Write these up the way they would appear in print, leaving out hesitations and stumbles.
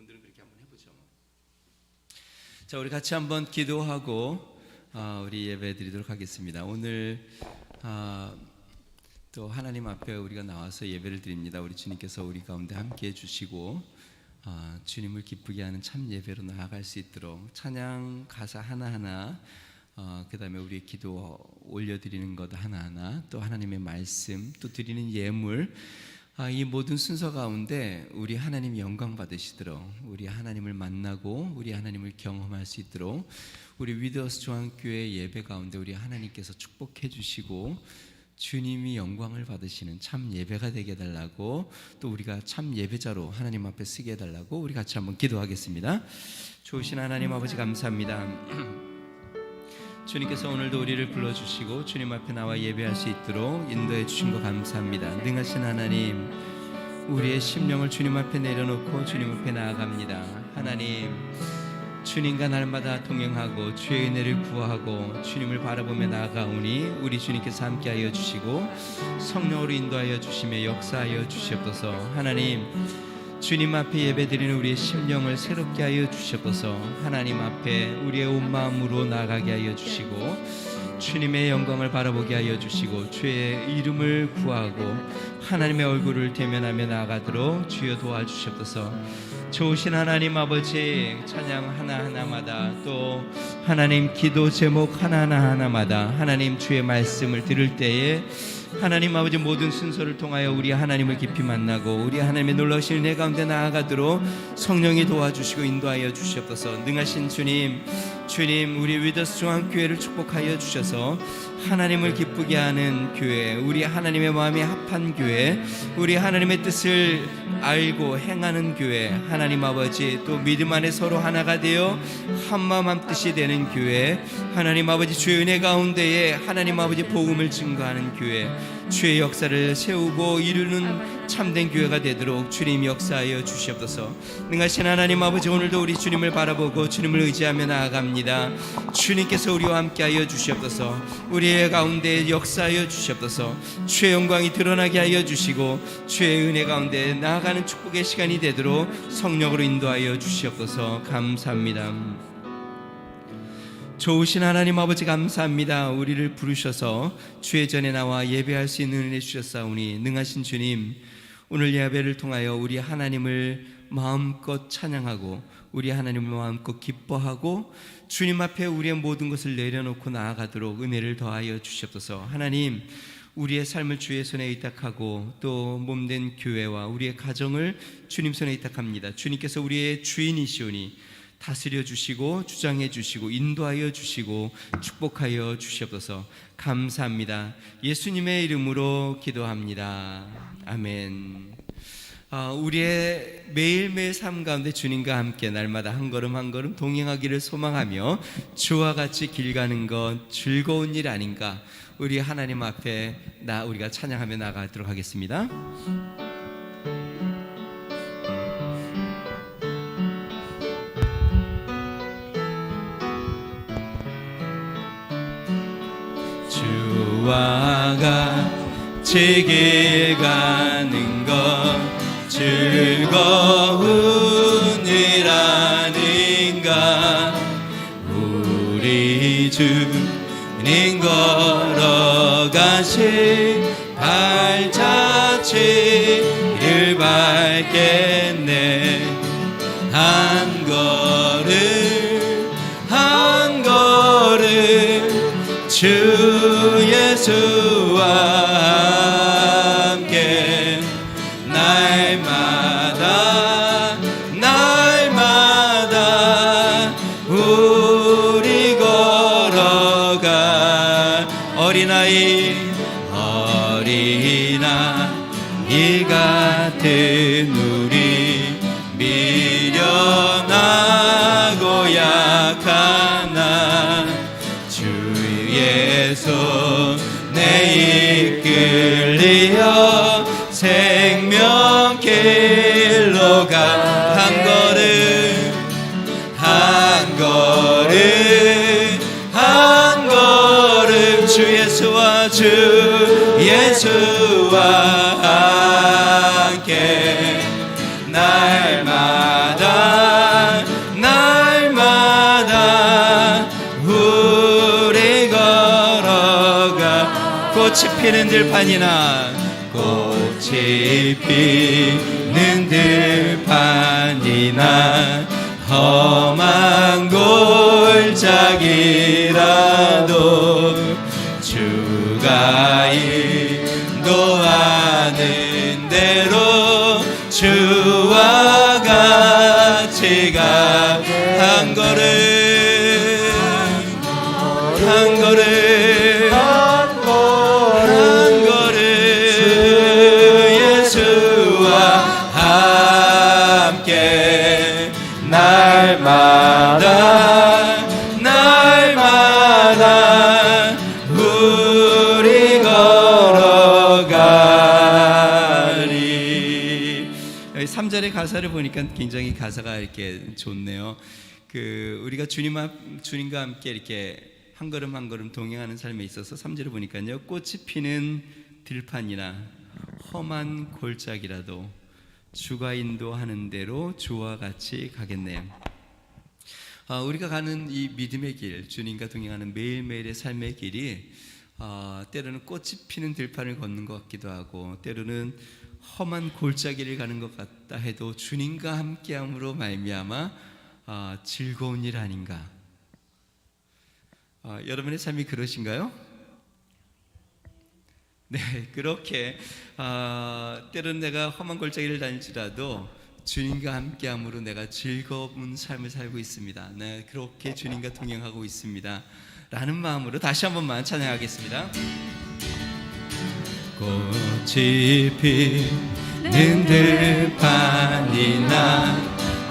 분들은 그렇게 한번 해보죠. 자, 우리 같이 한번 기도하고 우리 예배 드리도록 하겠습니다. 오늘 또 하나님 앞에 우리가 나와서 예배를 드립니다. 우리 주님께서 우리 가운데 함께해 주시고 주님을 기쁘게 하는 참 예배로 나아갈 수 있도록 찬양 가사 하나하나, 그 다음에 우리의 기도 올려드리는 것 하나하나, 또 하나님의 말씀, 또 드리는 예물, 이 모든 순서 가운데 우리 하나님 영광 받으시도록, 우리 하나님을 만나고 우리 하나님을 경험할 수 있도록 우리 위더스 중앙교회 예배 가운데 우리 하나님께서 축복해 주시고 주님이 영광을 받으시는 참 예배가 되게 해달라고, 또 우리가 참 예배자로 하나님 앞에 쓰게 해달라고 우리 같이 한번 기도하겠습니다. 좋으신 하나님 아버지 감사합니다. 주님께서 오늘도 우리를 불러주시고 주님 앞에 나와 예배할 수 있도록 인도해 주신 것 감사합니다. 능하신 하나님, 우리의 심령을 주님 앞에 내려놓고 주님 앞에 나아갑니다. 하나님, 주님과 날마다 동행하고 주의 은혜를 구하고 주님을 바라보며 나아가오니 우리 주님께서 함께하여 주시고 성령으로 인도하여 주시며 역사하여 주시옵소서. 하나님, 주님 앞에 예배드리는 우리의 심령을 새롭게 하여 주시옵소서. 하나님 앞에 우리의 온 마음으로 나아가게 하여 주시고 주님의 영광을 바라보게 하여 주시고 주의 이름을 구하고 하나님의 얼굴을 대면하며 나아가도록 주여 도와주시옵소서. 좋으신 하나님 아버지, 찬양 하나하나마다, 또 하나님 기도 제목 하나하나마다 하나님 주의 말씀을 들을 때에 하나님 아버지 모든 순서를 통하여 우리 하나님을 깊이 만나고 우리 하나님의 놀라우신 은혜 가운데 나아가도록 성령이 도와주시고 인도하여 주시옵소서. 능하신 주님, 우리 위더스 중앙교회를 축복하여 주셔서 하나님을 기쁘게 하는 교회, 우리 하나님의 마음이 합한 교회, 우리 하나님의 뜻을 알고 행하는 교회, 하나님 아버지 또 믿음 안에 서로 하나가 되어 한마음 한뜻이 되는 교회, 하나님 아버지 주의 은혜 가운데에 하나님 아버지 복음을 증거하는 교회, 주의 역사를 세우고 이루는 참된 교회가 되도록 주님 역사하여 주시옵소서. 능하신 하나님 아버지, 오늘도 우리 주님을 바라보고 주님을 의지하며 나아갑니다. 주님께서 우리와 함께하여 주시옵소서. 우리의 가운데 역사하여 주시옵소서. 주의 영광이 드러나게 하여 주시고 주의 은혜 가운데 나아가는 축복의 시간이 되도록 성령으로 인도하여 주시옵소서. 감사합니다. 좋으신 하나님 아버지 감사합니다. 우리를 부르셔서 주의 전에 나와 예배할 수 있는 은혜 주셨사오니 능하신 주님, 오늘 예배를 통하여 우리 하나님을 마음껏 찬양하고 우리 하나님을 마음껏 기뻐하고 주님 앞에 우리의 모든 것을 내려놓고 나아가도록 은혜를 더하여 주시옵소서. 하나님, 우리의 삶을 주의 손에 의탁하고 또 몸된 교회와 우리의 가정을 주님 손에 의탁합니다. 주님께서 우리의 주인이시오니 다스려 주시고 주장해 주시고 인도하여 주시고 축복하여 주시옵소서. 감사합니다. 예수님의 이름으로 기도합니다. 아멘. 우리의 매일매일 삶 가운데 주님과 함께 날마다 한 걸음 한 걸음 동행하기를 소망하며 주와 같이 길 가는 것 즐거운 일 아닌가. 우리 하나님 앞에 우리가 찬양하며 나가도록 하겠습니다. 주와 같이 길 가는 것 즐거운 일 아닌가. 우리 주님 걸어가신 발자취를 밟겠네. 한 걸음 한 걸음 주 예수와 함께 날마다 우리 걸어가. 어린아이 같은 우리 미련하고 약한 나 주의 손에 이끌리어 생명길로 가. 한 걸음 주 예수와 함께 날마다 피는 들판이나 꽃이 피는 들판이나 험한 골짜기라도 주가 인도하는 대로 주와 같이 가 한 걸음 한 걸음 한 걸음 예수와 함께 날마다 날마다 우리 걸어가리. 3절의 가사를 보니까 굉장히 가사가 이렇게 좋네요. 우리가 주님과 함께 이렇게 한 걸음 한 걸음 동행하는 삶에 있어서 3절을 보니까요, 꽃이 피는 들판이나 험한 골짜기라도 주가 인도하는 대로 주와 같이 가겠네요. 우리가 가는 이 믿음의 길, 주님과 동행하는 매일매일의 삶의 길이 때로는 꽃이 피는 들판을 걷는 것 같기도 하고, 때로는 험한 골짜기를 가는 것 같다 해도 주님과 함께함으로 말미암아 즐거운 일 아닌가? 여러분의 삶이 그러신가요? 네, 그렇게 때로는 내가 험한 골짜기를 다닐지라도 주님과 함께함으로 내가 즐거운 삶을 살고 있습니다. 네, 그렇게 주님과 동행하고 있습니다 라는 마음으로 다시 한 번만 찬양하겠습니다. 꽃이 피는 들판이나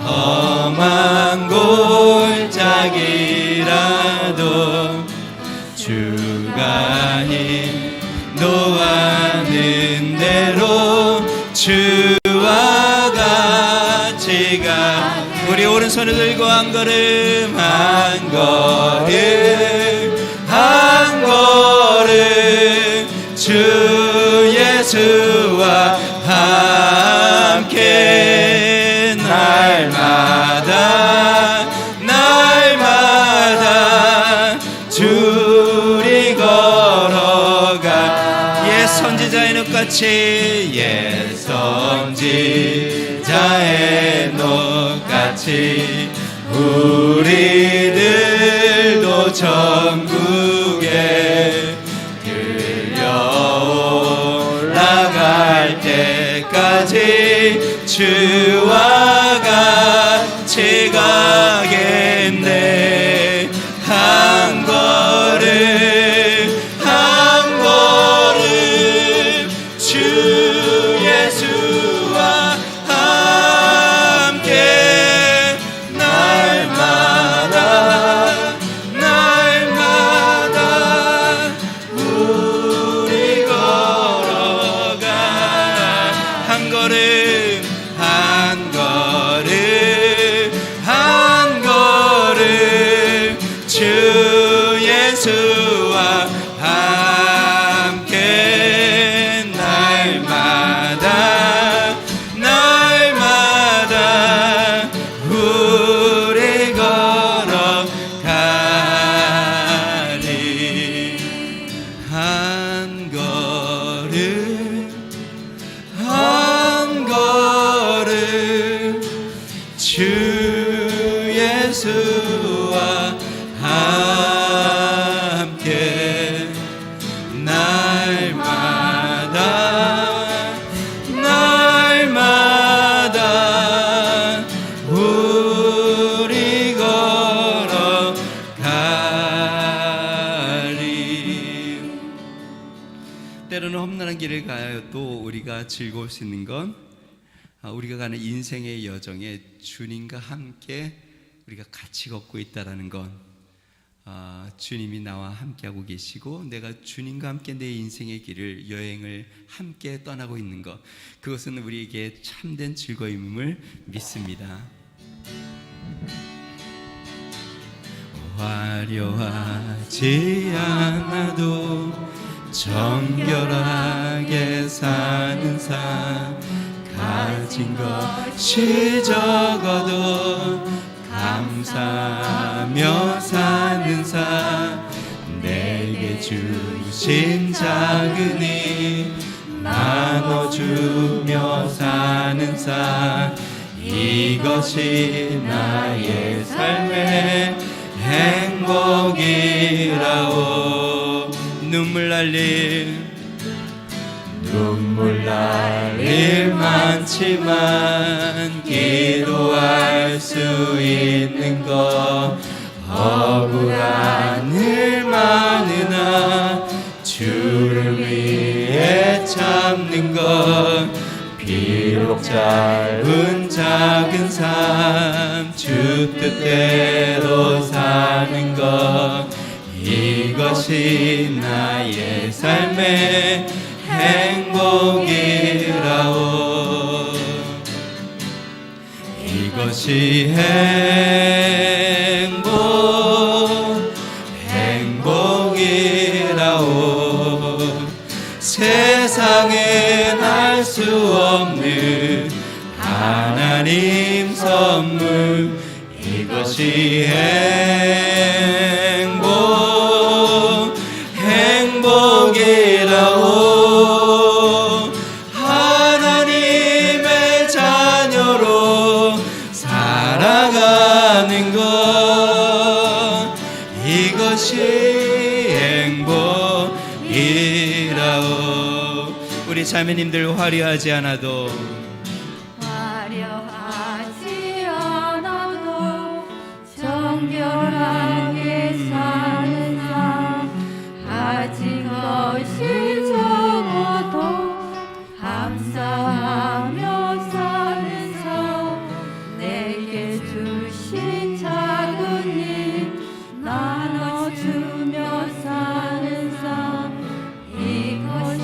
험한 골짜기라도 주가 인도하는 대로 주와 같이 가. 우리 오른손을 들고 한 걸음 한 걸음 한 걸음 주 예수와 함께 날마다 날마다 주리 걸어가. 옛 선지자의 돛같이 옛 선지자의 돛같이 우리들도 천국에 들려올라갈 때까지 주와 같이 가겠네. 한 걸음 한 걸음 주 예수와 함께 날마다 날마다 우리 걸어가. 한 걸음 한 걸음 한 걸음 주 예수와 함께 날마다 날마다 우리 걸어가리. 한 걸음 한 걸음 주 예수와 함께 날마다 날마다 우리 걸어가리. 때로는 험난한 길을 가도 우리가 즐거울 수 있는 건 우리가 가는 인생의 여정에 주님과 함께 우리가 같이 걷고 있다라는 건, 주님이 나와 함께하고 계시고 내가 주님과 함께 내 인생의 길을 여행을 함께 떠나고 있는 것, 그것은 우리에게 참된 즐거움을 믿습니다. 화려하지 않아도 정결하게 사는 삶, 가진 것이 적어도 감사하며 사는 삶, 내게 주신 주신 작은 힘 나눠주며 사는 삶, 이것이 나의 삶의 행복이라오. 눈물 날 일 많지만 기도할 수 있는 것, 억울한 일 많으나 주를 위해 참는 것, 비록 짧은 작은 삶 주 뜻대로 사는 것, 이것이 나의 삶의 행복이라오. 이것이 행복이라오. 세상엔 알 수 없는 하나님 선물, 이것이 행복이라오. 하나님의 자녀로 살아가는 것, 이것이 행복이라오. 우리 자매님들 화려하지 않아도 정결하게 사는 삶, 가진 것이 적어도 감사하며 사는 삶, 내게 주신 작은 힘 나눠주며 사는 삶, 이것이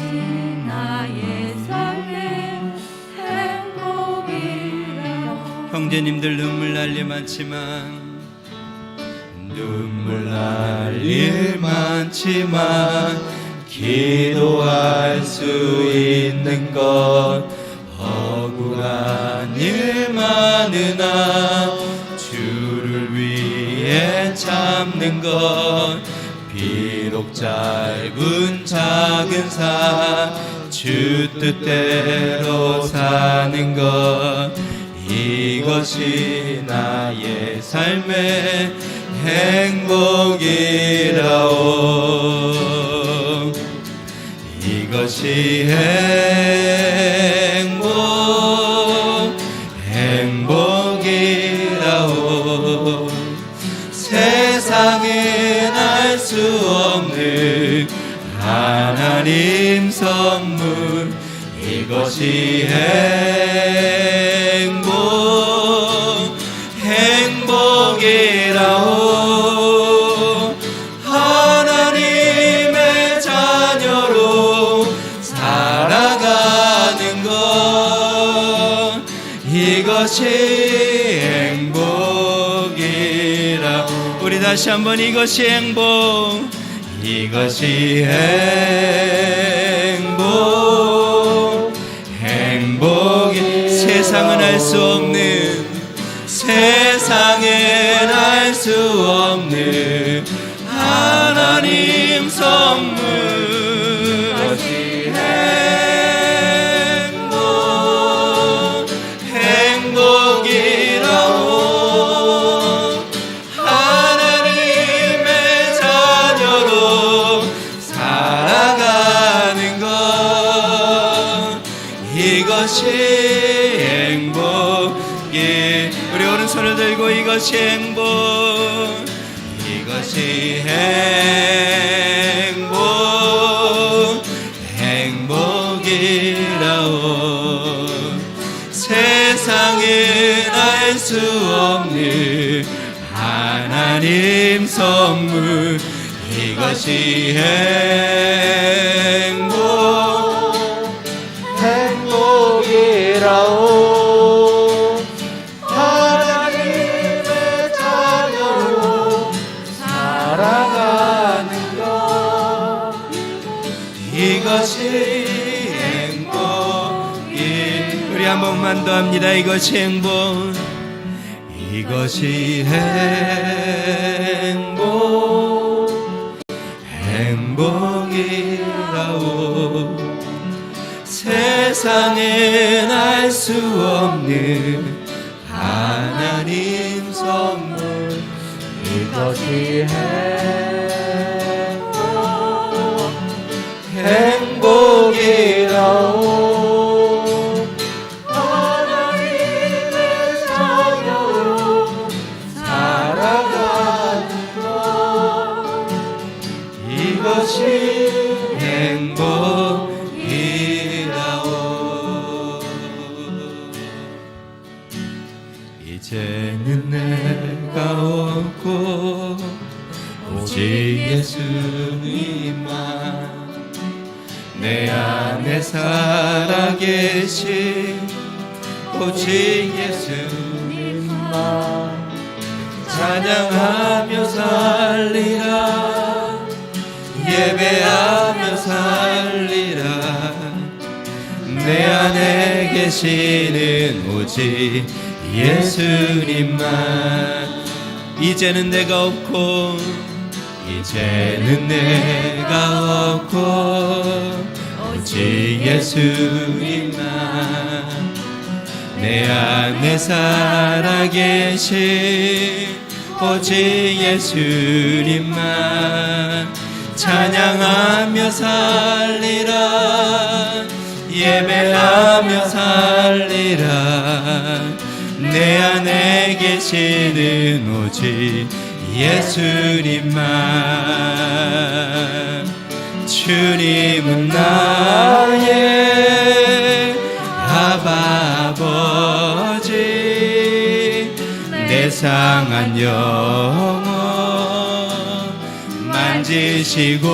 나의 삶의 행복이라. 형제님들 눈물 날 일 많지만 기도할 수 있는 것, 억울한 일 많으나 주를 위해 참는 것, 비록 짧은 작은 삶 주 뜻대로 사는 것, 이것이 나의 삶의 행복이라오. 이것이 행복이라오. 세상엔 알 수 없는 하나님 선물, 이것이 행복이라오. 하나님의 자녀로 살아가는 것, 이것이 행복이라. 우리 다시 한번 이것이 이것이 행복이. 세상은 알 수 없는, 세상엔 알 수 없는 하나님 선물, 이것이 행복이라오. 하나님의 자녀로 살아가는 것, 이것이 행복이. 우리 오른손을 들고 이것이 이것이 행복이라오. 세상엔 알 수 없는 하나님 선물, 이것이 행복이라오. 하나님의 자녀로 살아가는 것, 이것이 행복이. 우리 한 번만 더 합니다. 이것이 이것이 행복이. 이것이 행복이라오. 하나님의 자녀로 살아가는 것, 이것이 행복이라오. 이제는 내가 없고 오직 예수님만 내 안에 살아계신 오직 예수님만 찬양하며 살리라 예배하며 살리라 내 안에 계시는 오직 예수님만 이제는 내가 없고 이제는 내가 없고 오직 예수님만 내 안에 살아계신 오직 예수님만 찬양하며 살리라 예배하며 살리라 내 안에 계시는 오직 예수님만 주님은 나의 아바 아버지 내 상한 영혼 만지시고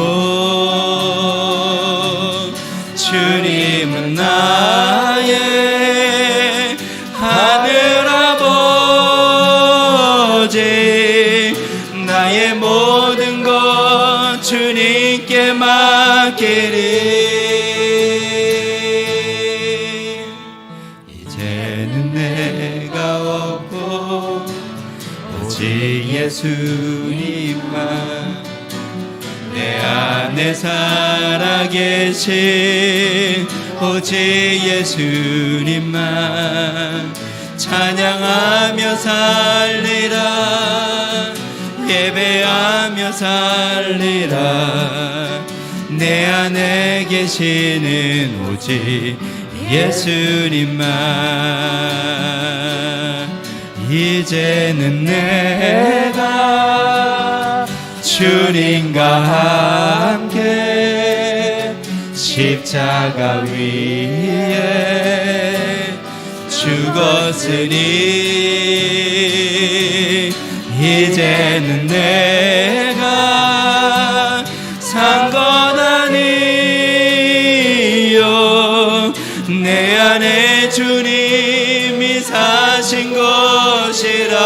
주님은 나의 하늘아버지 나의 모든 것 주님께 맡기리 이제는 내가 없고 오직 예수님만 내 안에 살아계신 오직 예수님만 찬양하며 살리라 예배하며 살리라 내 안에 계시는 오직 예수님만 이제는 내가 주님과 함께 십자가 위에 죽었으니 이제는 내가 산 것 아니요 내 안에 주님이 사신 것이라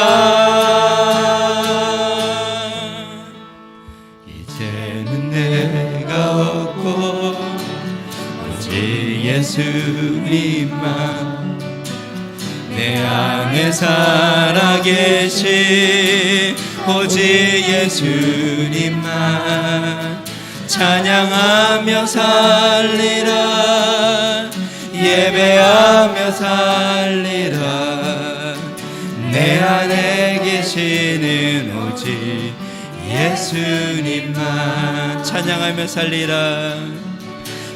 이제는 내가 없고 오직 예수님만 내 안에 살아계신 오직 예수님만 찬양하며 살리라 예배하며 살리라 내 안에 계시는 오직 예수님만 찬양하며 살리라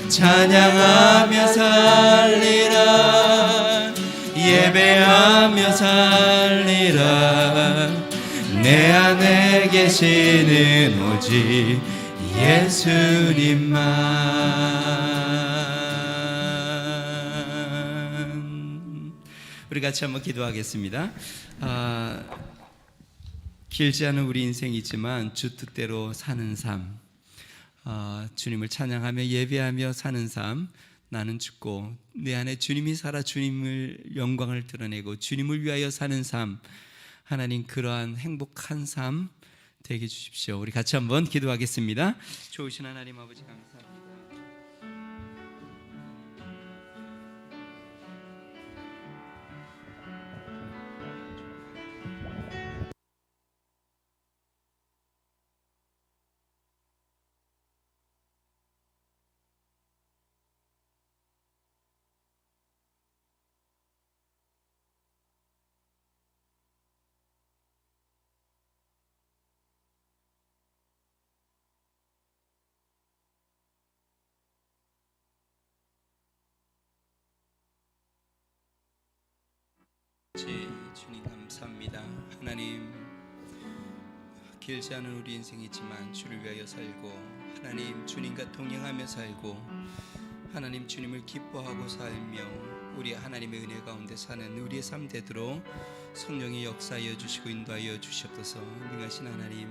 찬양하며 살리라 예배하며 살리라 내 안에 계시는 오직 예수님만 우리 같이 한번 기도하겠습니다. 길지 않은 우리 인생이지만 주뜻대로 사는 삶 주님을 찬양하며 예배하며 사는 삶 나는 죽고 내 안에 주님이 살아 주님을 영광을 드러내고 주님을 위하여 사는 삶 하나님 그러한 행복한 삶 되게 해주십시오. 우리 같이 한번 기도하겠습니다. 좋으신 하나님 아버지 감사합니다. 아버지 주님 감사합니다. 하나님 길지 않은 우리 인생이지만 주를 위하여 살고 하나님 주님과 동행하며 살고 하나님 주님을 기뻐하고 살며 우리 하나님의 은혜 가운데 사는 우리의 삶 되도록 성령의 역사하여 주시고 인도하여 주시옵소서. 능하신 하나님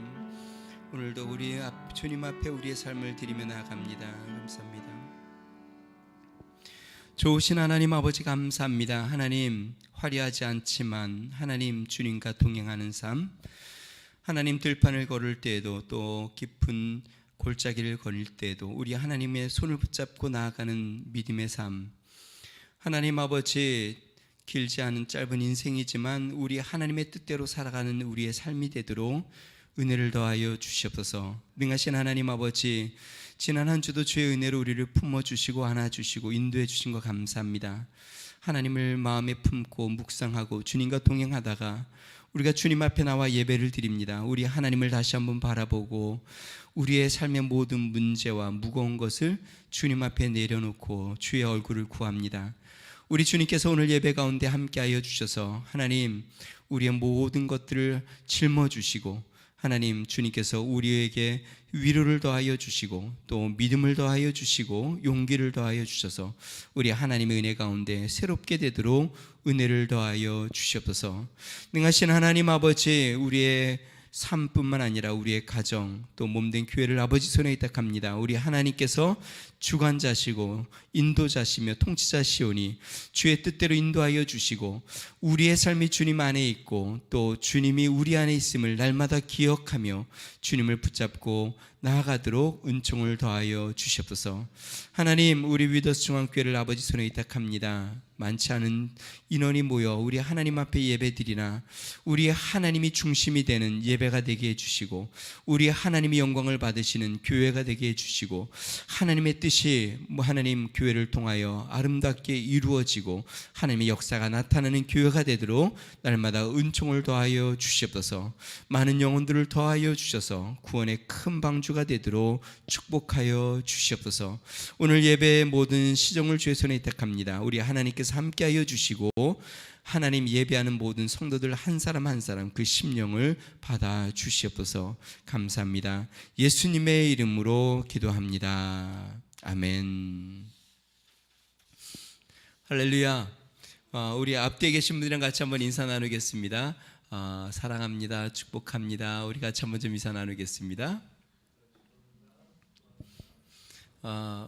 오늘도 우리 주님 앞에 우리의 삶을 드리며 나아갑니다. 감사합니다. 좋으신 하나님 아버지 감사합니다. 하나님 화려하지 않지만 하나님 주님과 동행하는 삶, 하나님 들판을 걸을 때에도 또 깊은 골짜기를 걸을 때에도 우리 하나님의 손을 붙잡고 나아가는 믿음의 삶, 하나님 아버지 길지 않은 짧은 인생이지만 우리 하나님의 뜻대로 살아가는 우리의 삶이 되도록 은혜를 더하여 주시옵소서. 능하신 하나님 아버지 지난 한 주도 주의 은혜로 우리를 품어주시고 안아주시고 인도해 주신 것 감사합니다. 하나님을 마음에 품고 묵상하고 주님과 동행하다가 우리가 주님 앞에 나와 예배를 드립니다. 우리 하나님을 다시 한번 바라보고 우리의 삶의 모든 문제와 무거운 것을 주님 앞에 내려놓고 주의 얼굴을 구합니다. 우리 주님께서 오늘 예배 가운데 함께하여 주셔서 하나님 우리의 모든 것들을 짊어주시고 하나님 주님께서 우리에게 위로를 더하여 주시고 또 믿음을 더하여 주시고 용기를 더하여 주셔서 우리 하나님의 은혜 가운데 새롭게 되도록 은혜를 더하여 주시옵소서. 능하신 하나님 아버지 우리의 삶뿐만 아니라 우리의 가정 또 몸된 교회를 아버지 손에 의탁합니다. 우리 하나님께서 주관자시고 인도자시며 통치자시오니 주의 뜻대로 인도하여 주시고 우리의 삶이 주님 안에 있고 또 주님이 우리 안에 있음을 날마다 기억하며 주님을 붙잡고 나아가도록 은총을 더하여 주시옵소서. 하나님 우리 위더스 중앙교회를 아버지 손에 의탁합니다. 많지 않은 인원이 모여 우리 하나님 앞에 예배드리나 우리 하나님이 중심이 되는 예배가 되게 해주시고 우리 하나님이 영광을 받으시는 교회가 되게 해주시고 하나님의 뜻이 하나님 교회를 통하여 아름답게 이루어지고 하나님의 역사가 나타나는 교회가 되도록 날마다 은총을 더하여 주시옵소서. 많은 영혼들을 더하여 주셔서 구원의 큰 방주가 되도록 축복하여 주시옵소서. 오늘 예배의 모든 시정을 주의 손에 의탁합니다. 우리 하나님께서 함께하여 주시고 하나님 예배하는 모든 성도들 한 사람 한 사람 그 심령을 받아 주시옵소서. 감사합니다. 예수님의 이름으로 기도합니다. 아멘. 할렐루야. 우리 앞뒤에 계신 분들이랑 같이 한번 인사 나누겠습니다. 사랑합니다. 축복합니다. 우리 같이 한번 좀 인사 나누겠습니다.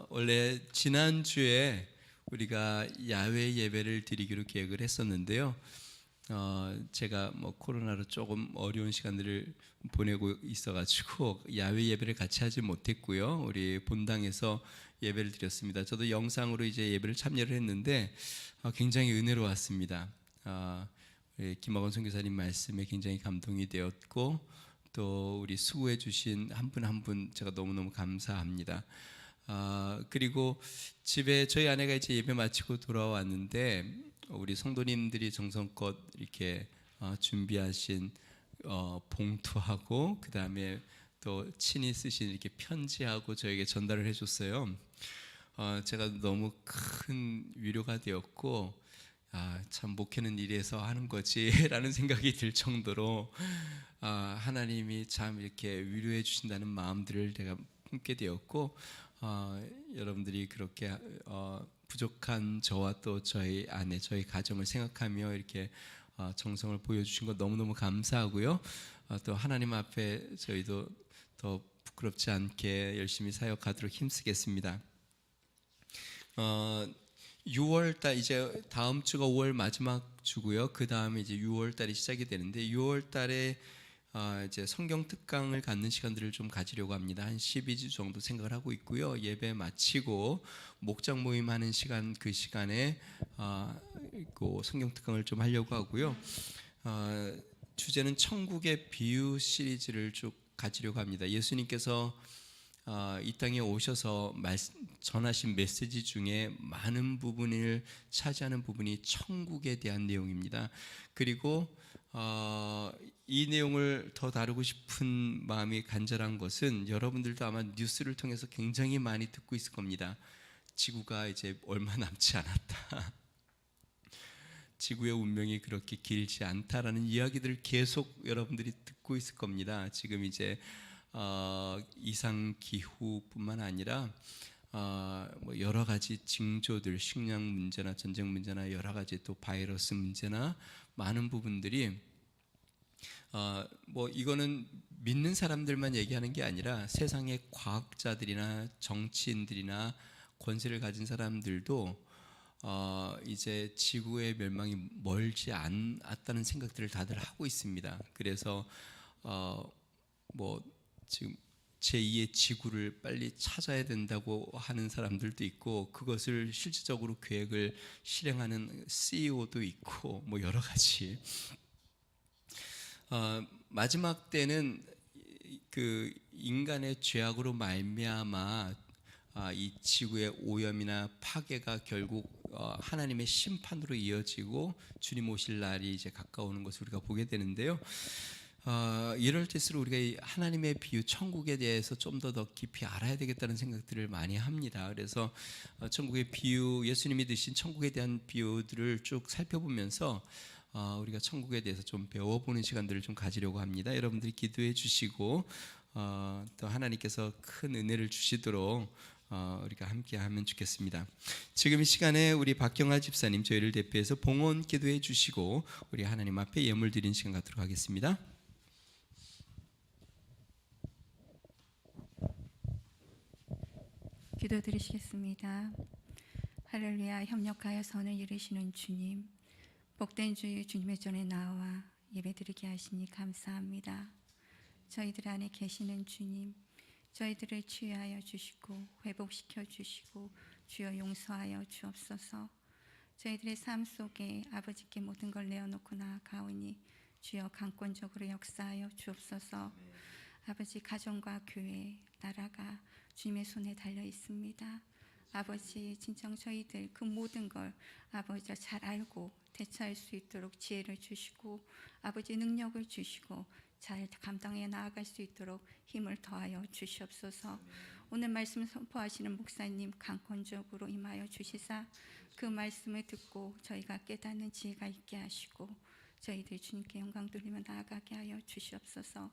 원래 지난주에 우리가 야외 예배를 드리기로 계획을 했었는데요. 제가 코로나로 조금 어려운 시간들을 보내고 있어가지고 야외 예배를 같이 하지 못했고요. 우리 본당에서 예배를 드렸습니다. 저도 영상으로 이제 예배를 참여를 했는데 굉장히 은혜로웠습니다. 김학원 선교사님 말씀에 굉장히 감동이 되었고 또 우리 수고해 주신 한 분 한 분 제가 너무너무 감사합니다. 그리고 집에 저희 아내가 이제 예배 마치고 돌아왔는데 우리 성도님들이 정성껏 이렇게 준비하신 봉투하고 그 다음에 또 친히 쓰신 이렇게 편지하고 저에게 전달을 해줬어요. 제가 너무 큰 위로가 되었고 참 목회는 이래서 하는 거지라는 생각이 들 정도로 하나님이 참 이렇게 위로해 주신다는 마음들을 제가 품게 되었고 여러분들이 그렇게 부족한 저와 또 저희 아내, 저희 가정을 생각하며 이렇게 정성을 보여주신 것 너무너무 감사하고요. 또 하나님 앞에 저희도 더 부끄럽지 않게 열심히 사역하도록 힘쓰겠습니다. 6월달 이제 다음 주가 5월 마지막 주고요. 그 다음에 이제 6월달이 시작이 되는데 6월달에 이제 성경 특강을 갖는 시간들을 좀 가지려고 합니다. 한 12주 정도 생각을 하고 있고요. 예배 마치고 목장 모임 하는 시간 그 시간에 성경 특강을 좀 하려고 하고요. 주제는 천국의 비유 시리즈를 쭉 가지려고 합니다. 예수님께서 이 땅에 오셔서 전하신 메시지 중에 많은 부분을 차지하는 부분이 천국에 대한 내용입니다. 그리고 이 내용을 더 다루고 싶은 마음이 간절한 것은 여러분들도 아마 뉴스를 통해서 굉장히 많이 듣고 있을 겁니다. 지구가 이제 얼마 남지 않았다. 지구의 운명이 그렇게 길지 않다라는 이야기들을 계속 여러분들이 듣고 있을 겁니다. 지금 이제 이상 기후뿐만 아니라 뭐 여러 가지 징조들, 식량 문제나 전쟁 문제나 여러 가지 또 바이러스 문제나 많은 부분들이 뭐 이거는 믿는 사람들만 얘기하는 게 아니라 세상의 과학자들이나 정치인들이나 권세를 가진 사람들도 이제 지구의 멸망이 멀지 않았다는 생각들을 다들 하고 있습니다. 그래서 뭐 지금 제2의 지구를 빨리 찾아야 된다고 하는 사람들도 있고, 그것을 실질적으로 계획을 실행하는 CEO도 있고, 뭐 여러 가지. 마지막 때는 그 인간의 죄악으로 말미암아 이 지구의 오염이나 파괴가 결국 하나님의 심판으로 이어지고 주님 오실 날이 이제 가까우는 것을 우리가 보게 되는데요. 이럴 때일수록 우리가 이 하나님의 비유, 천국에 대해서 좀 더 깊이 알아야 되겠다는 생각들을 많이 합니다. 그래서 천국의 비유, 예수님이 드신 천국에 대한 비유들을 쭉 살펴보면서 우리가 천국에 대해서 좀 배워보는 시간들을 좀 가지려고 합니다. 여러분들이 기도해 주시고 또 하나님께서 큰 은혜를 주시도록 우리가 함께 하면 좋겠습니다. 지금 이 시간에 우리 박경아 집사님 저희를 대표해서 봉헌 기도해 주시고 우리 하나님 앞에 예물 드리는 시간 갖도록 하겠습니다. 기도드리시겠습니다. 할렐루야. 협력하여 선을 이루시는 주님, 복된 주 주님의 전에 나와 예배드리게 하시니 감사합니다. 저희들 안에 계시는 주님, 저희들을 치유하여 주시고 회복시켜 주시고 주여 용서하여 주옵소서. 저희들의 삶 속에 아버지께 모든 걸 내어놓고 나아가오니 주여 강권적으로 역사하여 주옵소서. 아버지, 가정과 교회, 나라가 주님의 손에 달려 있습니다. 아버지, 진정 저희들 그 모든 걸 아버지가 잘 알고 대처할 수 있도록 지혜를 주시고 아버지 능력을 주시고 잘 감당해 나아갈 수 있도록 힘을 더하여 주시옵소서. 오늘 말씀 선포하시는 목사님 강권적으로 임하여 주시사 그 말씀을 듣고 저희가 깨닫는 지혜가 있게 하시고 저희들 주님께 영광 돌리며 나아가게 하여 주시옵소서.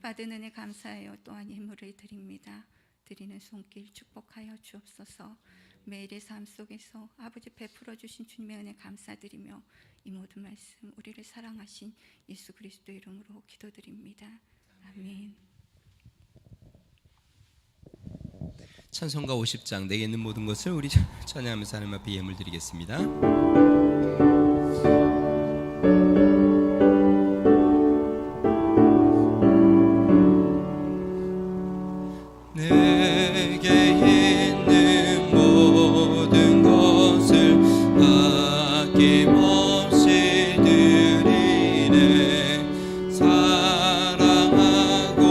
받은 은혜 감사하여 또한 예물을 드립니다. 드리는 손길 축복하여 주옵소서. 매일의 삶 속에서 아버지 베풀어 주신 주님의 은혜 감사드리며 이 모든 말씀 우리를 사랑하신 예수 그리스도 이름으로 기도드립니다. 아멘. 찬송가 50장 내게 있는 모든 것을 우리 찬양하면서 하나님 앞에 예물 드리겠습니다. 내게 있는 모든 것을 아낌없이 드리네. 사랑하고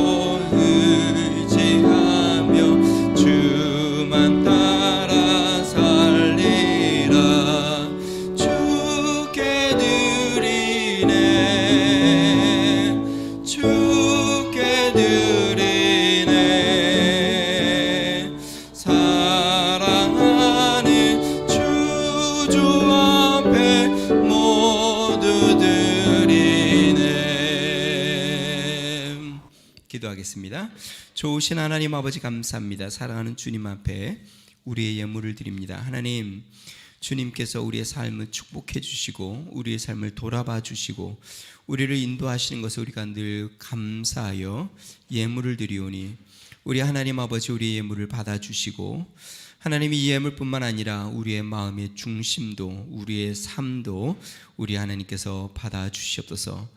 의지하며 주만 따라 살리라. 주께 드리네. 주께 드리네. 사랑하는 주 앞에 모두 드리네. 기도하겠습니다. 좋으신 하나님 아버지 감사합니다. 사랑하는 주님 앞에 우리의 예물을 드립니다. 하나님, 주님께서 우리의 삶을 축복해 주시고 우리의 삶을 돌아봐 주시고 우리를 인도하시는 것을 우리가 늘 감사하여 예물을 드리오니 우리 하나님 아버지 우리의 예물을 받아주시고 하나님이 이 예물뿐만 아니라 우리의 마음의 중심도 우리의 삶도 우리 하나님께서 받아주시옵소서.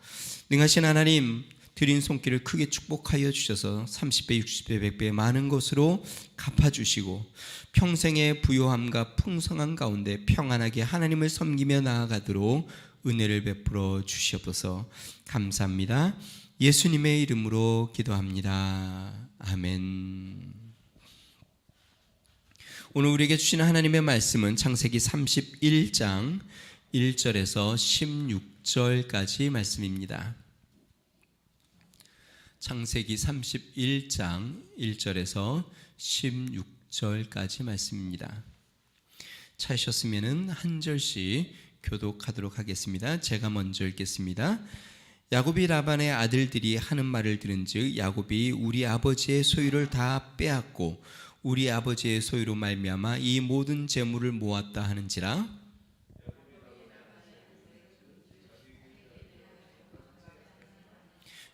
능하신 하나님, 드린 손길을 크게 축복하여 주셔서 30배, 60배, 100배 많은 것으로 갚아주시고 평생의 부요함과 풍성한 가운데 평안하게 하나님을 섬기며 나아가도록 은혜를 베풀어 주시옵소서. 감사합니다. 예수님의 이름으로 기도합니다. 아멘. 오늘 우리에게 주시는 하나님의 말씀은 창세기 31장 1절에서 16절까지 말씀입니다. 창세기 31장 1절에서 16절까지 말씀입니다. 찾으셨으면 한 절씩 교독하도록 하겠습니다. 제가 먼저 읽겠습니다. 야곱이 라반의 아들들이 하는 말을 들은즉 야곱이 우리 아버지의 소유를 다 빼앗고 우리 아버지의 소유로 말미암아 이 모든 재물을 모았다 하는지라.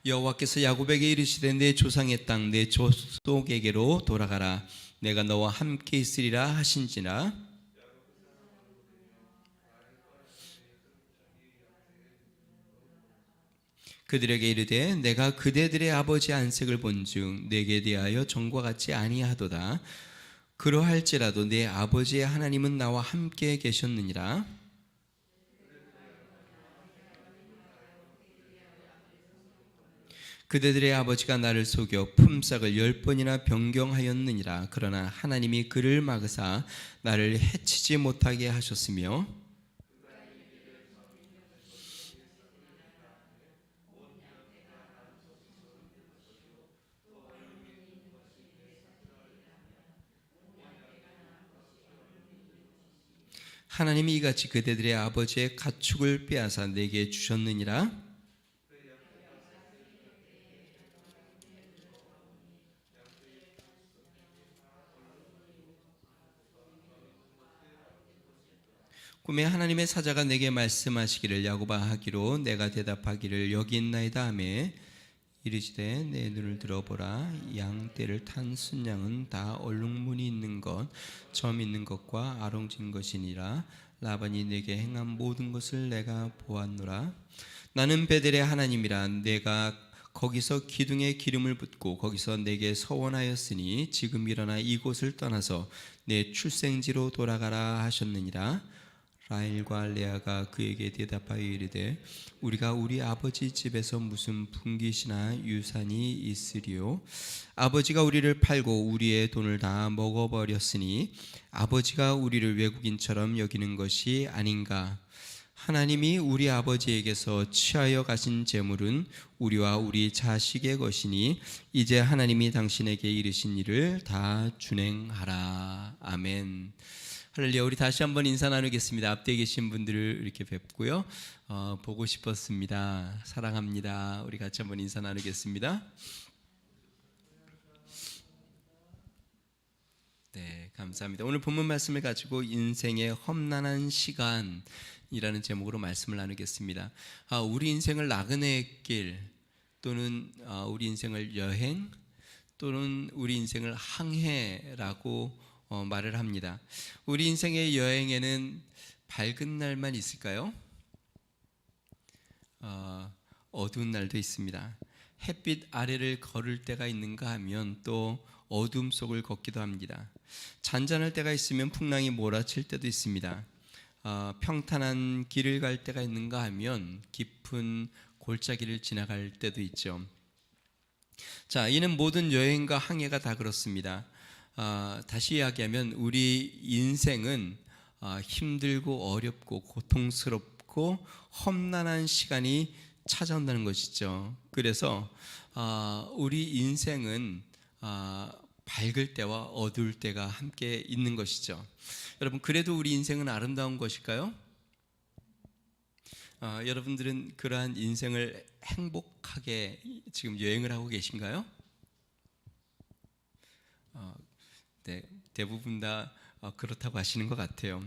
여호와께서 야곱에게 이르시되 내 조상의 땅 내 족속에게로 돌아가라. 내가 너와 함께 있으리라 하신지라. 그들에게 이르되 내가 그대들의 아버지 안색을 본즉 내게 대하여 전과 같지 아니하도다. 그러할지라도 내 아버지의 하나님은 나와 함께 계셨느니라. 그대들의 아버지가 나를 속여 품삯을 10번이나 변경하였느니라. 그러나 하나님이 그를 막으사 나를 해치지 못하게 하셨으며 하나님이 이같이 그대들의 아버지의 가축을 빼앗아 내게 주셨느니라. 꿈에 하나님의 사자가 내게 말씀하시기를 야곱아 하기로 내가 대답하기를 여기 있나이다 하매 이르시되 내 눈을 들어보라. 양떼를 탄 순양은 다 얼룩무늬 있는 것, 점 있는 것과 아롱진 것이니라. 라반이 내게 행한 모든 것을 내가 보았노라. 나는 베델의 하나님이라. 내가 거기서 기둥에 기름을 붓고 거기서 내게 서원하였으니 지금 일어나 이곳을 떠나서 내 출생지로 돌아가라 하셨느니라. 라헬과 레아가 그에게 대답하여 이르되 우리가 우리 아버지 집에서 무슨 분깃이나 유산이 있으리요? 아버지가 우리를 팔고 우리의 돈을 다 먹어버렸으니 아버지가 우리를 외국인처럼 여기는 것이 아닌가? 하나님이 우리 아버지에게서 취하여 가신 재물은 우리와 우리 자식의 것이니 이제 하나님이 당신에게 이르신 일을 다 준행하라. 아멘. 할렐루야. 우리 다시 한번 인사 나누겠습니다. 앞뒤에 계신 분들을 이렇게 뵙고요. 보고 싶었습니다. 사랑합니다. 우리 같이 한번 인사 나누겠습니다. 네, 감사합니다. 오늘 본문 말씀을 가지고 인생의 험난한 시간이라는 제목으로 말씀을 나누겠습니다. 우리 인생을 나그네의 길 또는 우리 인생을 여행 또는 우리 인생을 항해라고 말을 합니다. 우리 인생의 여행에는 밝은 날만 있을까요? 어두운 날도 있습니다. 햇빛 아래를 걸을 때가 있는가 하면 또 어둠 속을 걷기도 합니다. 잔잔할 때가 있으면 풍랑이 몰아칠 때도 있습니다. 평탄한 길을 갈 때가 있는가 하면 깊은 골짜기를 지나갈 때도 있죠. 자, 이는 모든 여행과 항해가 다 그렇습니다. 다시 이야기하면 우리 인생은 힘들고 어렵고 고통스럽고 험난한 시간이 찾아온다는 것이죠. 그래서 우리 인생은 밝을 때와 어두울 때가 함께 있는 것이죠. 여러분, 그래도 우리 인생은 아름다운 것일까요? 여러분들은 그러한 인생을 행복하게 지금 여행을 하고 계신가요? 네, 대부분 다 그렇다고 하시는 것 같아요.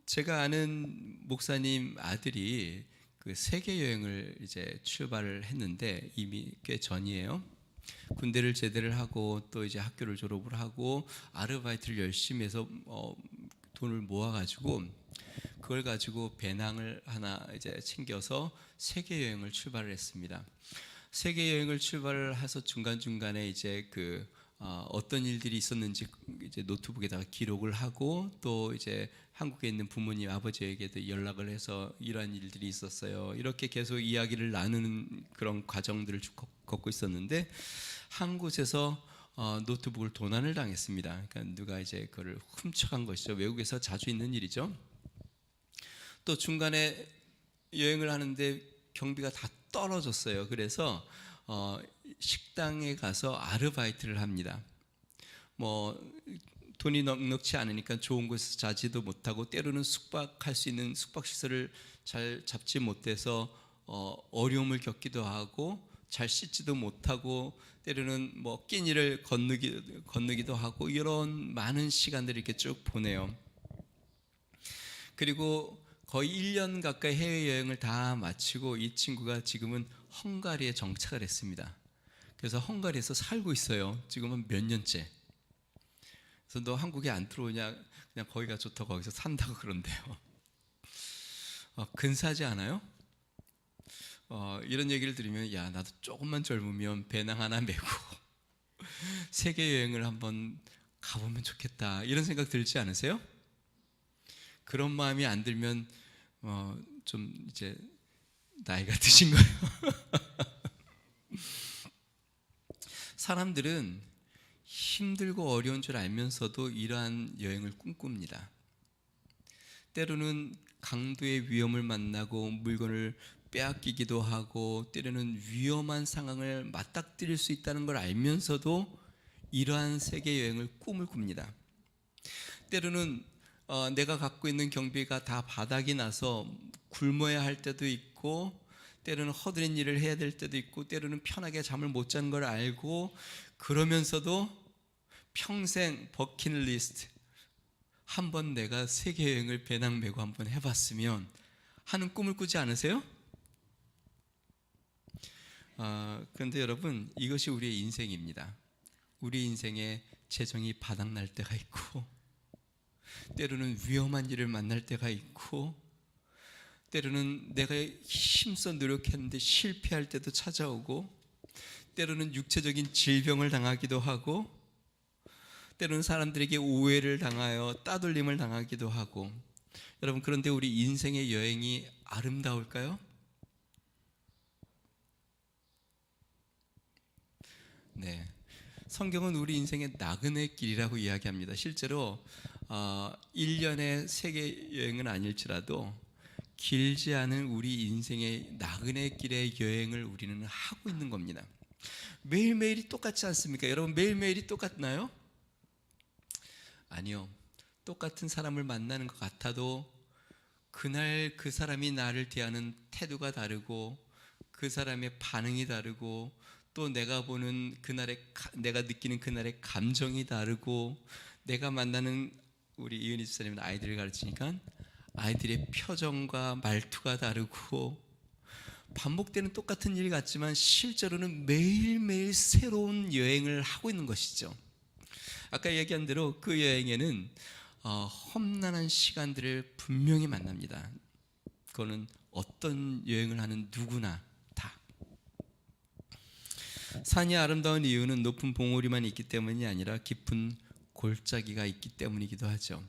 제가 아는 목사님 아들이 그 세계 여행을 이제 출발을 했는데 이미 꽤 전이에요. 군대를 제대를 하고 또 이제 학교를 졸업을 하고 아르바이트를 열심히 해서 돈을 모아가지고 그걸 가지고 배낭을 하나 이제 챙겨서 세계 여행을 출발을 했습니다. 세계 여행을 출발을 해서 중간 중간에 이제 어떤 일들이 있었는지 이제 노트북에다가 기록을 하고 또 이제 한국에 있는 부모님 아버지에게도 연락을 해서 이러한 일들이 있었어요. 이렇게 계속 이야기를 나누는 그런 과정들을 쭉 걷고 있었는데 한 곳에서 노트북을 도난을 당했습니다. 그러니까 누가 이제 그걸 훔쳐간 것이죠. 외국에서 자주 있는 일이죠. 또 중간에 여행을 하는데 경비가 다 떨어졌어요. 그래서 식당에 가서 아르바이트를 합니다. 돈이 넉넉치 않으니까 좋은 곳에서 자지도 못하고 때로는 숙박할 수 있는 숙박시설을 잘 잡지 못해서 어려움을 겪기도 하고 잘 씻지도 못하고 때로는 뭐 끼니를 건너기도 하고 이런 많은 시간들을 이렇게 쭉 보내요. 그리고 거의 1년 가까이 해외여행을 다 마치고 이 친구가 지금은 헝가리에 정착을 했습니다. 그래서 헝가리에서 살고 있어요. 지금은 몇 년째. 그래서 너 한국에 안 들어오냐? 그냥 거기가 좋다고 거기서 산다고 그런대요. 근사하지 않아요? 이런 얘기를 들으면 야 나도 조금만 젊으면 배낭 하나 메고 세계 여행을 한번 가보면 좋겠다 이런 생각 들지 않으세요? 그런 마음이 안 들면 좀 이제 나이가 드신 거예요. 사람들은 힘들고 어려운 줄 알면서도 이러한 여행을 꿈꿉니다. 때로는 강도의 위험을 만나고 물건을 빼앗기기도 하고 때로는 위험한 상황을 맞닥뜨릴 수 있다는 걸 알면서도 이러한 세계 여행을 꿈을 꿉니다. 때로는 내가 갖고 있는 경비가 다 바닥이 나서 굶어야 할 때도 있고 때로는 허드렛 일을 해야 될 때도 있고 때로는 편하게 잠을 못 자는 걸 알고 그러면서도 평생 버킷리스트 한번 내가 세계 여행을 배낭 메고 한번 해봤으면 하는 꿈을 꾸지 않으세요? 그런데 여러분 이것이 우리의 인생입니다. 우리 인생에 재정이 바닥날 때가 있고 때로는 위험한 일을 만날 때가 있고 때로는 내가 힘써 노력했는데 실패할 때도 찾아오고 때로는 육체적인 질병을 당하기도 하고 때로는 사람들에게 오해를 당하여 따돌림을 당하기도 하고 여러분 그런데 우리 인생의 여행이 아름다울까요? 네, 성경은 우리 인생의 나그네 길이라고 이야기합니다. 실제로 1년의 세계 여행은 아닐지라도 길지 않은 우리 인생의 나그네 길의 여행을 우리는 하고 있는 겁니다. 매일매일이 똑같지 않습니까? 여러분 매일매일이 똑같나요? 아니요. 똑같은 사람을 만나는 것 같아도 그날 그 사람이 나를 대하는 태도가 다르고 그 사람의 반응이 다르고 또 내가 보는 그날의 내가 느끼는 그날의 감정이 다르고 내가 만나는 우리 이은희 집사님은 아이들을 가르치니까 아이들의 표정과 말투가 다르고 반복되는 똑같은 일 같지만 실제로는 매일매일 새로운 여행을 하고 있는 것이죠. 아까 얘기한 대로 그 여행에는 험난한 시간들을 분명히 만납니다. 그거는 어떤 여행을 하는 누구나 다. 산이 아름다운 이유는 높은 봉우리만 있기 때문이 아니라 깊은 골짜기가 있기 때문이기도 하죠.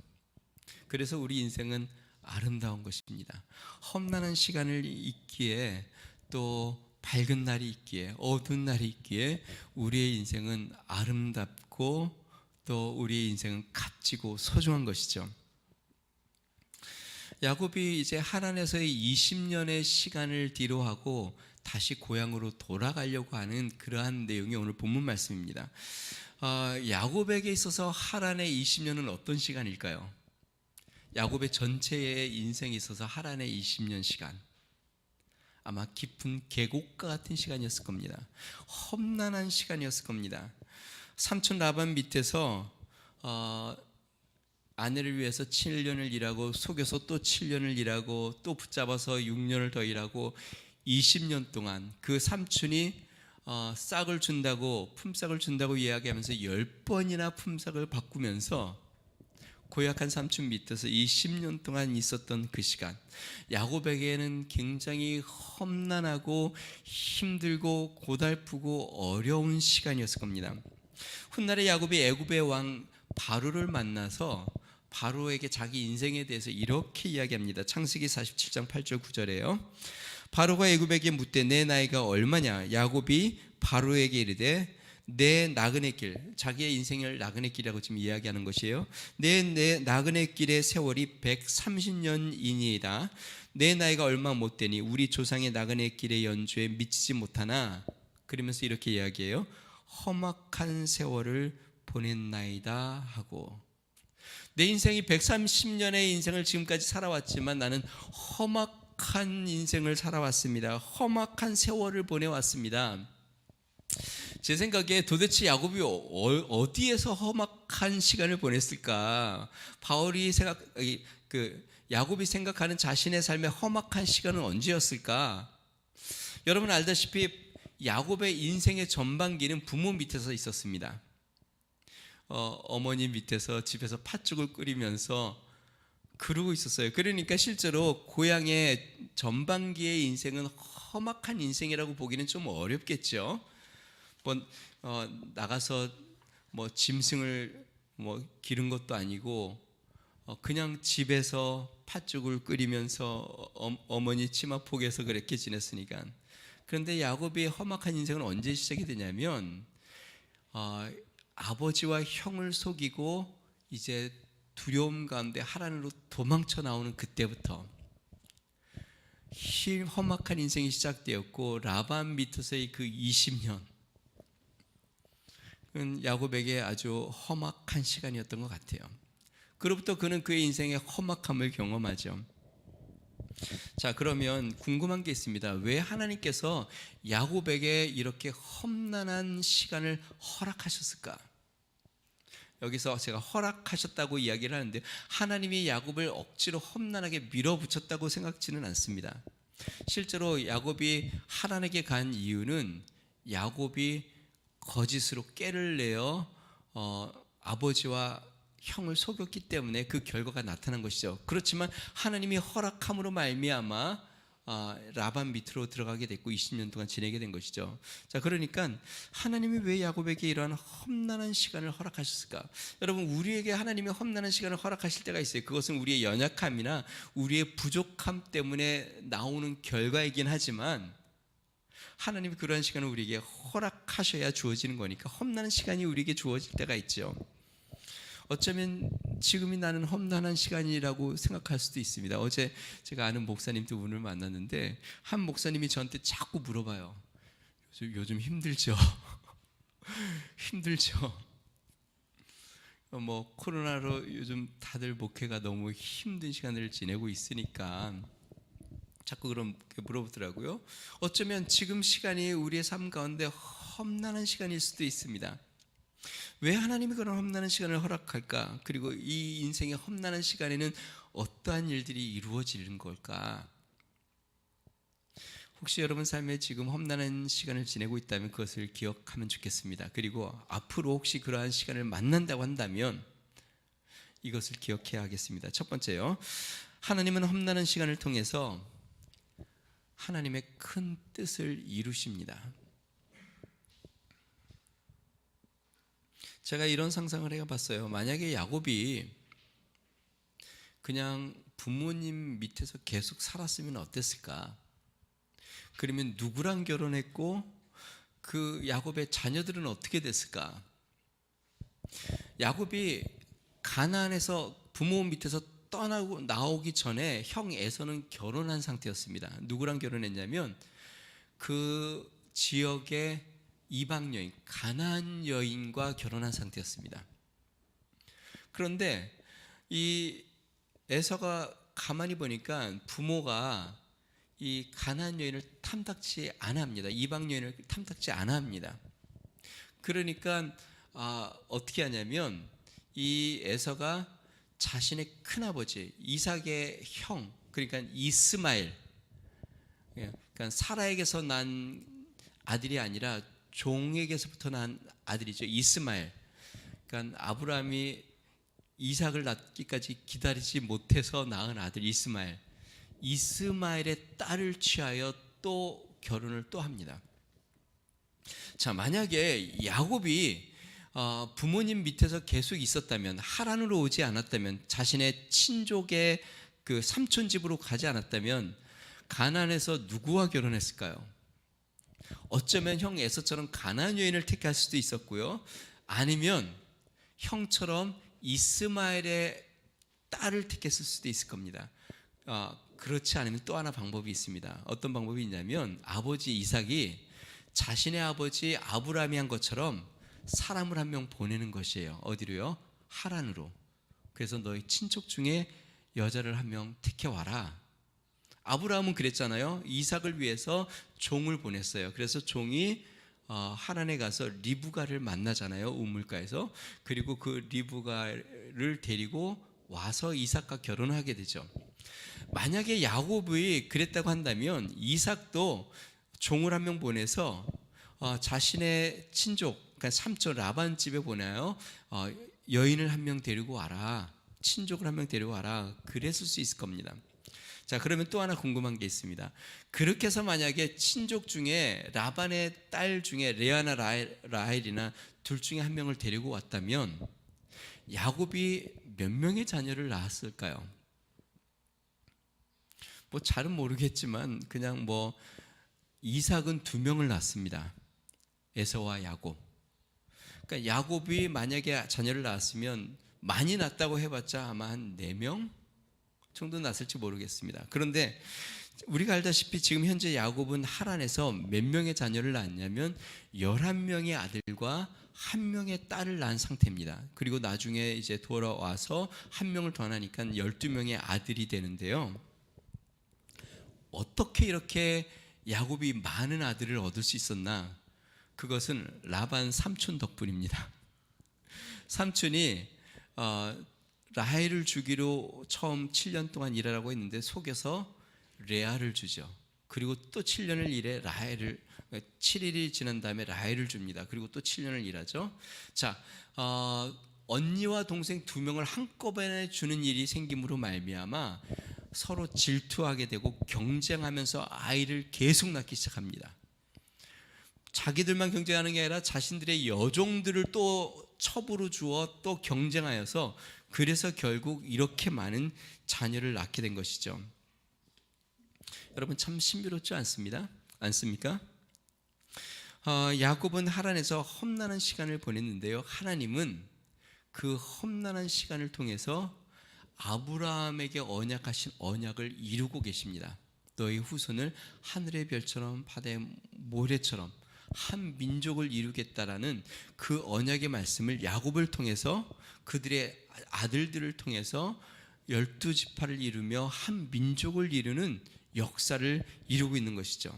그래서 우리 인생은 아름다운 것입니다. 험난한 시간을 있기에 또 밝은 날이 있기에 어두운 날이 있기에 우리의 인생은 아름답고 또 우리의 인생은 값지고 소중한 것이죠. 야곱이 이제 하란에서의 20년의 시간을 뒤로하고 다시 고향으로 돌아가려고 하는 그러한 내용이 오늘 본문 말씀입니다. 야곱에게 있어서 하란의 20년은 어떤 시간일까요? 야곱의 전체의 인생에 있어서 하란의 20년 시간 아마 깊은 계곡과 같은 시간이었을 겁니다. 험난한 시간이었을 겁니다. 삼촌 라반 밑에서 아내를 위해서 7년을 일하고 속여서 또 7년을 일하고 또 붙잡아서 6년을 더 일하고 20년 동안 그 삼촌이 싹을 준다고 품삯을 준다고 이야기하면서 10번이나 품삯을 바꾸면서 고약한 삼촌 밑에서 20년 동안 있었던 그 시간 야곱에게는 굉장히 험난하고 힘들고 고달프고 어려운 시간이었을 겁니다. 훗날에 야곱이 애굽의 왕 바로를 만나서 바로에게 자기 인생에 대해서 이렇게 이야기합니다. 창세기 47장 8절 9절에요. 바로가 애굽에게 묻되 내 나이가 얼마냐? 야곱이 바로에게 이르되 내 나그네 길, 자기의 인생을 나그네 길이라고 지금 이야기하는 것이에요. 내 나그네 길의 세월이 130년이니이다. 내 나이가 얼마 못 되니 우리 조상의 나그네 길의 연주에 미치지 못하나. 그러면서 이렇게 이야기해요. 험악한 세월을 보냈나이다 하고 내 인생이 130년의 인생을 지금까지 살아왔지만 나는 험악한 인생을 살아왔습니다. 험악한 세월을 보내왔습니다. 제 생각에 도대체 야곱이 어디에서 험악한 시간을 보냈을까? 야곱이 생각하는 자신의 삶의 험악한 시간은 언제였을까? 여러분 알다시피 야곱의 인생의 전반기는 부모 밑에서 있었습니다. 어머니 밑에서 집에서 팥죽을 끓이면서 그러고 있었어요. 그러니까 실제로 고향의 전반기의 인생은 험악한 인생이라고 보기는 좀 어렵겠죠. 나가서 짐승을 기른 것도 아니고 그냥 집에서 팥죽을 끓이면서 어머니 치마폭에서 그렇게 지냈으니까. 그런데 야곱의 험악한 인생은 언제 시작이 되냐면 아버지와 형을 속이고 이제 두려움 가운데 하란으로 도망쳐 나오는 그때부터 험악한 인생이 시작되었고, 라반 밑에서의 그 20년 야곱에게 아주 험악한 시간이었던 것 같아요. 그로부터 그는 그의 인생의 험악함을 경험하죠. 자, 그러면 궁금한 게 있습니다. 왜 하나님께서 야곱에게 이렇게 험난한 시간을 허락하셨을까? 여기서 제가 허락하셨다고 이야기를 하는데 하나님이 야곱을 억지로 험난하게 밀어붙였다고 생각지는 않습니다. 실제로 야곱이 하란에게 간 이유는 야곱이 거짓으로 꾀를 내어 아버지와 형을 속였기 때문에 그 결과가 나타난 것이죠. 그렇지만 하나님이 허락함으로 말미암아 라반 밑으로 들어가게 됐고 20년 동안 지내게 된 것이죠. 자, 그러니까 하나님이 왜 야곱에게 이러한 험난한 시간을 허락하셨을까? 여러분, 우리에게 하나님이 험난한 시간을 허락하실 때가 있어요. 그것은 우리의 연약함이나 우리의 부족함 때문에 나오는 결과이긴 하지만 하나님이 그러한 시간을 우리에게 허락하셔야 주어지는 거니까 험난한 시간이 우리에게 주어질 때가 있죠. 어쩌면 지금이 나는 험난한 시간이라고 생각할 수도 있습니다. 어제 제가 아는 목사님 두 분을 만났는데 한 목사님이 저한테 자꾸 물어봐요. 요즘 힘들죠? 힘들죠? 코로나로 요즘 다들 목회가 너무 힘든 시간을 지내고 있으니까 자꾸 그렇게 물어보더라고요. 어쩌면 지금 시간이 우리의 삶 가운데 험난한 시간일 수도 있습니다. 왜 하나님이 그런 험난한 시간을 허락할까? 그리고 이 인생의 험난한 시간에는 어떠한 일들이 이루어지는 걸까? 혹시 여러분 삶에 지금 험난한 시간을 지내고 있다면 그것을 기억하면 좋겠습니다. 그리고 앞으로 혹시 그러한 시간을 만난다고 한다면 이것을 기억해야 하겠습니다. 첫 번째요, 하나님은 험난한 시간을 통해서 하나님의 큰 뜻을 이루십니다. 제가 이런 상상을 해봤어요. 만약에 야곱이 그냥 부모님 밑에서 계속 살았으면 어땠을까? 그러면 누구랑 결혼했고 그 야곱의 자녀들은 어떻게 됐을까? 야곱이 가나안에서 부모 밑에서 떠나고 나오기 전에 형 에서는 결혼한 상태였습니다. 누구랑 결혼했냐면 그 지역의 이방 여인, 가나안 여인과 결혼한 상태였습니다. 그런데 이 에서가 가만히 보니까 부모가 이 가나안 여인을 탐탁지 않아 합니다. 이방 여인을 탐탁지 않아 합니다. 그러니까 어떻게 하냐면 이 에서가 자신의 큰아버지 이삭의 형, 그러니까 이스마엘, 그러니까 사라에게서 난 아들이 아니라 종에게서부터 난 아들이죠. 이스마엘. 그러니까 아브라함이 이삭을 낳기까지 기다리지 못해서 낳은 아들 이스마엘의 딸을 취하여 또 결혼을 또 합니다. 자, 만약에 야곱이 부모님 밑에서 계속 있었다면, 하란으로 오지 않았다면, 자신의 친족의 그 삼촌 집으로 가지 않았다면 가나안에서 누구와 결혼했을까요? 어쩌면 형 에서처럼 가나안 여인을 택할 수도 있었고요, 아니면 형처럼 이스마엘의 딸을 택했을 수도 있을 겁니다. 그렇지 않으면 또 하나 방법이 있습니다. 어떤 방법이 있냐면 아버지 이삭이 자신의 아버지 아브라함이 한 것처럼 사람을 한 명 보내는 것이에요. 어디로요? 하란으로. 그래서 너희 친족 중에 여자를 한 명 택해와라. 아브라함은 그랬잖아요. 이삭을 위해서 종을 보냈어요. 그래서 종이 하란에 가서 리브가를 만나잖아요. 우물가에서. 그리고 그 리브가를 데리고 와서 이삭과 결혼하게 되죠. 만약에 야곱이 그랬다고 한다면 이삭도 종을 한 명 보내서 자신의 친족, 그러니까 삼촌 라반 집에 보내요. 여인을 한 명 데리고 와라. 친족을 한 명 데리고 와라. 그랬을 수 있을 겁니다. 자, 그러면 또 하나 궁금한 게 있습니다. 그렇게 해서 만약에 친족 중에 라반의 딸 중에 레아나 라헬이나 둘 중에 한 명을 데리고 왔다면 야곱이 몇 명의 자녀를 낳았을까요? 뭐 잘은 모르겠지만 그냥 뭐 이삭은 2명을 낳습니다. 에서와 야곱. 그러니까 야곱이 만약에 자녀를 낳았으면 많이 낳았다고 해봤자 아마 한 4명 정도 낳았을지 모르겠습니다. 그런데 우리가 알다시피 지금 현재 야곱은 하란에서 몇 명의 자녀를 낳았냐면 11명의 아들과 1명의 딸을 낳은 상태입니다. 그리고 나중에 이제 돌아와서 1명을 더 낳으니까 12명의 아들이 되는데요. 어떻게 이렇게 야곱이 많은 아들을 얻을 수 있었나? 그것은 라반 삼촌 덕분입니다. 삼촌이 라헬을 주기로 처음 7년 동안 일하라고 했는데 속여서 레아를 주죠. 그리고 또 7년을 일해 라헬을 7일이 지난 다음에 라헬을 줍니다. 그리고 또 7년을 일하죠. 자, 언니와 동생 2명을 한꺼번에 주는 일이 생김으로 말미암아 서로 질투하게 되고 경쟁하면서 아이를 계속 낳기 시작합니다. 자기들만 경쟁하는 게 아니라 자신들의 여종들을 또 첩으로 주어 또 경쟁하여서 그래서 결국 이렇게 많은 자녀를 낳게 된 것이죠. 여러분 참 신비롭지 않습니까? 야곱은 하란에서 험난한 시간을 보냈는데요. 하나님은 그 험난한 시간을 통해서 아브라함에게 언약하신 언약을 이루고 계십니다. 너희 후손을 하늘의 별처럼 바다의 모래처럼 한 민족을 이루겠다라는 그 언약의 말씀을 야곱을 통해서 그들의 아들들을 통해서 12지파를 이루며 한 민족을 이루는 역사를 이루고 있는 것이죠.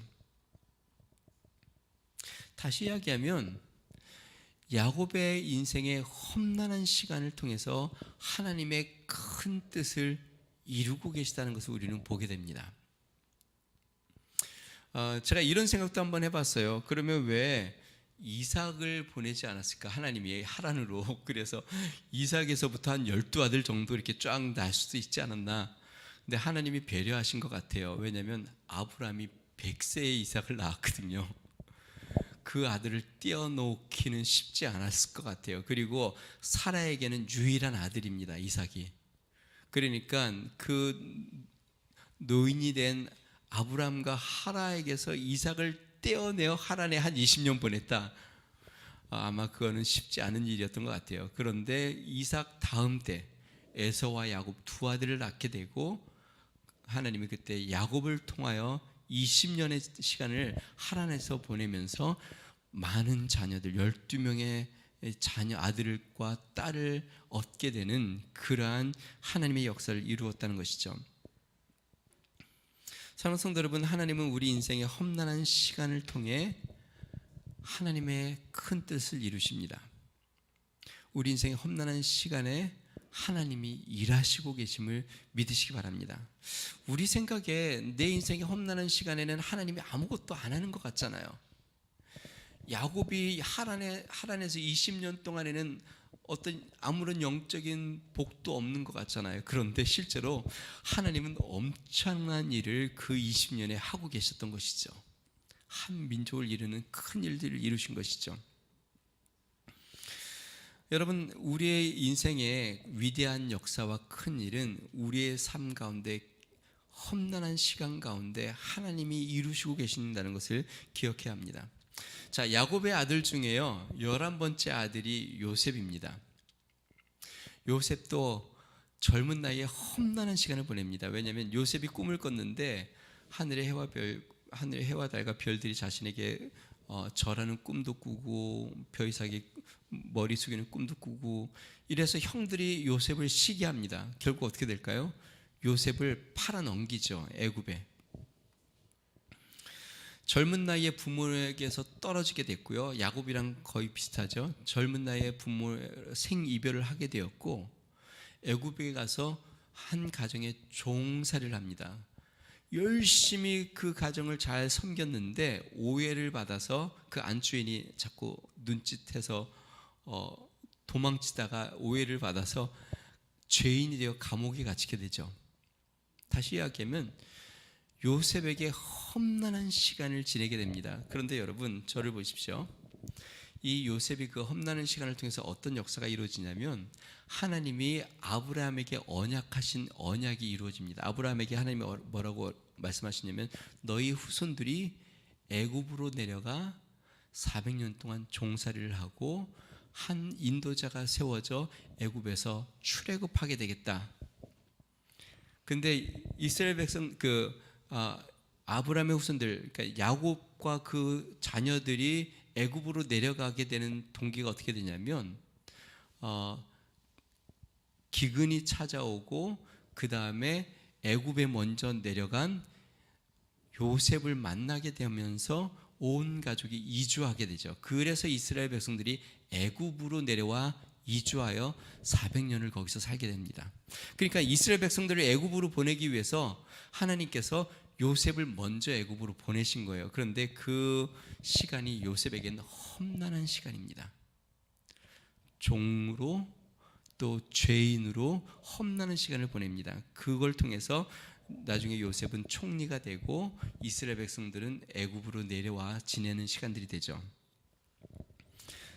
다시 이야기하면 야곱의 인생의 험난한 시간을 통해서 하나님의 큰 뜻을 이루고 계시다는 것을 우리는 보게 됩니다. 제가 이런 생각도 한번 해봤어요. 그러면 왜 이삭을 보내지 않았을까? 하나님이 하란으로. 그래서 이삭에서부터 한 12아들 정도 이렇게 쫙 날 수도 있지 않았나. 근데 하나님이 배려하신 것 같아요. 왜냐하면 아브라함이 100세의 이삭을 낳았거든요. 그 아들을 떼어놓기는 쉽지 않았을 것 같아요. 그리고 사라에게는 유일한 아들입니다, 이삭이. 그러니까 그 노인이 된 아브라함과 하라에게서 이삭을 떼어내어 하란에 한 20년 보냈다. 아마 그거는 쉽지 않은 일이었던 것 같아요. 그런데 이삭 다음 때 에서와 야곱 2아들을 낳게 되고 하나님이 그때 야곱을 통하여 20년의 시간을 하란에서 보내면서 많은 자녀들 12명의 자녀 아들과 딸을 얻게 되는 그러한 하나님의 역사를 이루었다는 것이죠. 사랑하는 성도 여러분, 하나님은 우리 인생의 험난한 시간을 통해 하나님의 큰 뜻을 이루십니다. 우리 인생의 험난한 시간에 하나님이 일하시고 계심을 믿으시기 바랍니다. 우리 생각에 내 인생의 험난한 시간에는 하나님이 아무것도 안 하는 것 같잖아요. 야곱이 하란에서 20년 동안에는 어떤 아무런 영적인 복도 없는 것 같잖아요. 그런데 실제로 하나님은 엄청난 일을 그 20년에 하고 계셨던 것이죠. 한 민족을 이루는 큰 일들을 이루신 것이죠. 여러분, 우리의 인생의 위대한 역사와 큰 일은 우리의 삶 가운데 험난한 시간 가운데 하나님이 이루시고 계신다는 것을 기억해야 합니다. 자, 야곱의 아들 중에요 11번째 아들이 요셉입니다. 요셉도 젊은 나이에 험난한 시간을 보냅니다. 왜냐하면 요셉이 꿈을 꿨는데 하늘의 해와 달과 별들이 자신에게 절하는 꿈도 꾸고 벼이삭이 머리 숙이는 꿈도 꾸고 이래서 형들이 요셉을 시기합니다. 결국 어떻게 될까요? 요셉을 팔아 넘기죠. 애굽에. 젊은 나이에 부모에게서 떨어지게 됐고요. 야곱이랑 거의 비슷하죠. 젊은 나이에 부모 생이별을 하게 되었고 애굽에 가서 한 가정의 종살이를 합니다. 열심히 그 가정을 잘 섬겼는데 오해를 받아서 그 안주인이 자꾸 눈짓해서 도망치다가 오해를 받아서 죄인이 되어 감옥에 갇히게 되죠. 다시 이야기하면 요셉에게 험난한 시간을 지내게 됩니다. 그런데 여러분 저를 보십시오. 이 요셉이 그 험난한 시간을 통해서 어떤 역사가 이루어지냐면 하나님이 아브라함에게 언약하신 언약이 이루어집니다. 아브라함에게 하나님이 뭐라고 말씀하시냐면 너희 후손들이 애굽으로 내려가 400년 동안 종살이를 하고 한 인도자가 세워져 애굽에서 출애굽하게 되겠다. 근데 이스라엘 백성 아브라함의 후손들 그러니까 야곱과 그 자녀들이 애굽으로 내려가게 되는 동기가 어떻게 되냐면 기근이 찾아오고 그 다음에 애굽에 먼저 내려간 요셉을 만나게 되면서 온 가족이 이주하게 되죠. 그래서 이스라엘 백성들이 애굽으로 내려와 이주하여 400년을 거기서 살게 됩니다. 그러니까 이스라엘 백성들을 애굽으로 보내기 위해서 하나님께서 요셉을 먼저 애굽으로 보내신 거예요. 그런데 그 시간이 요셉에게는 험난한 시간입니다. 종으로 또 죄인으로 험난한 시간을 보냅니다. 그걸 통해서 나중에 요셉은 총리가 되고 이스라엘 백성들은 애굽으로 내려와 지내는 시간들이 되죠.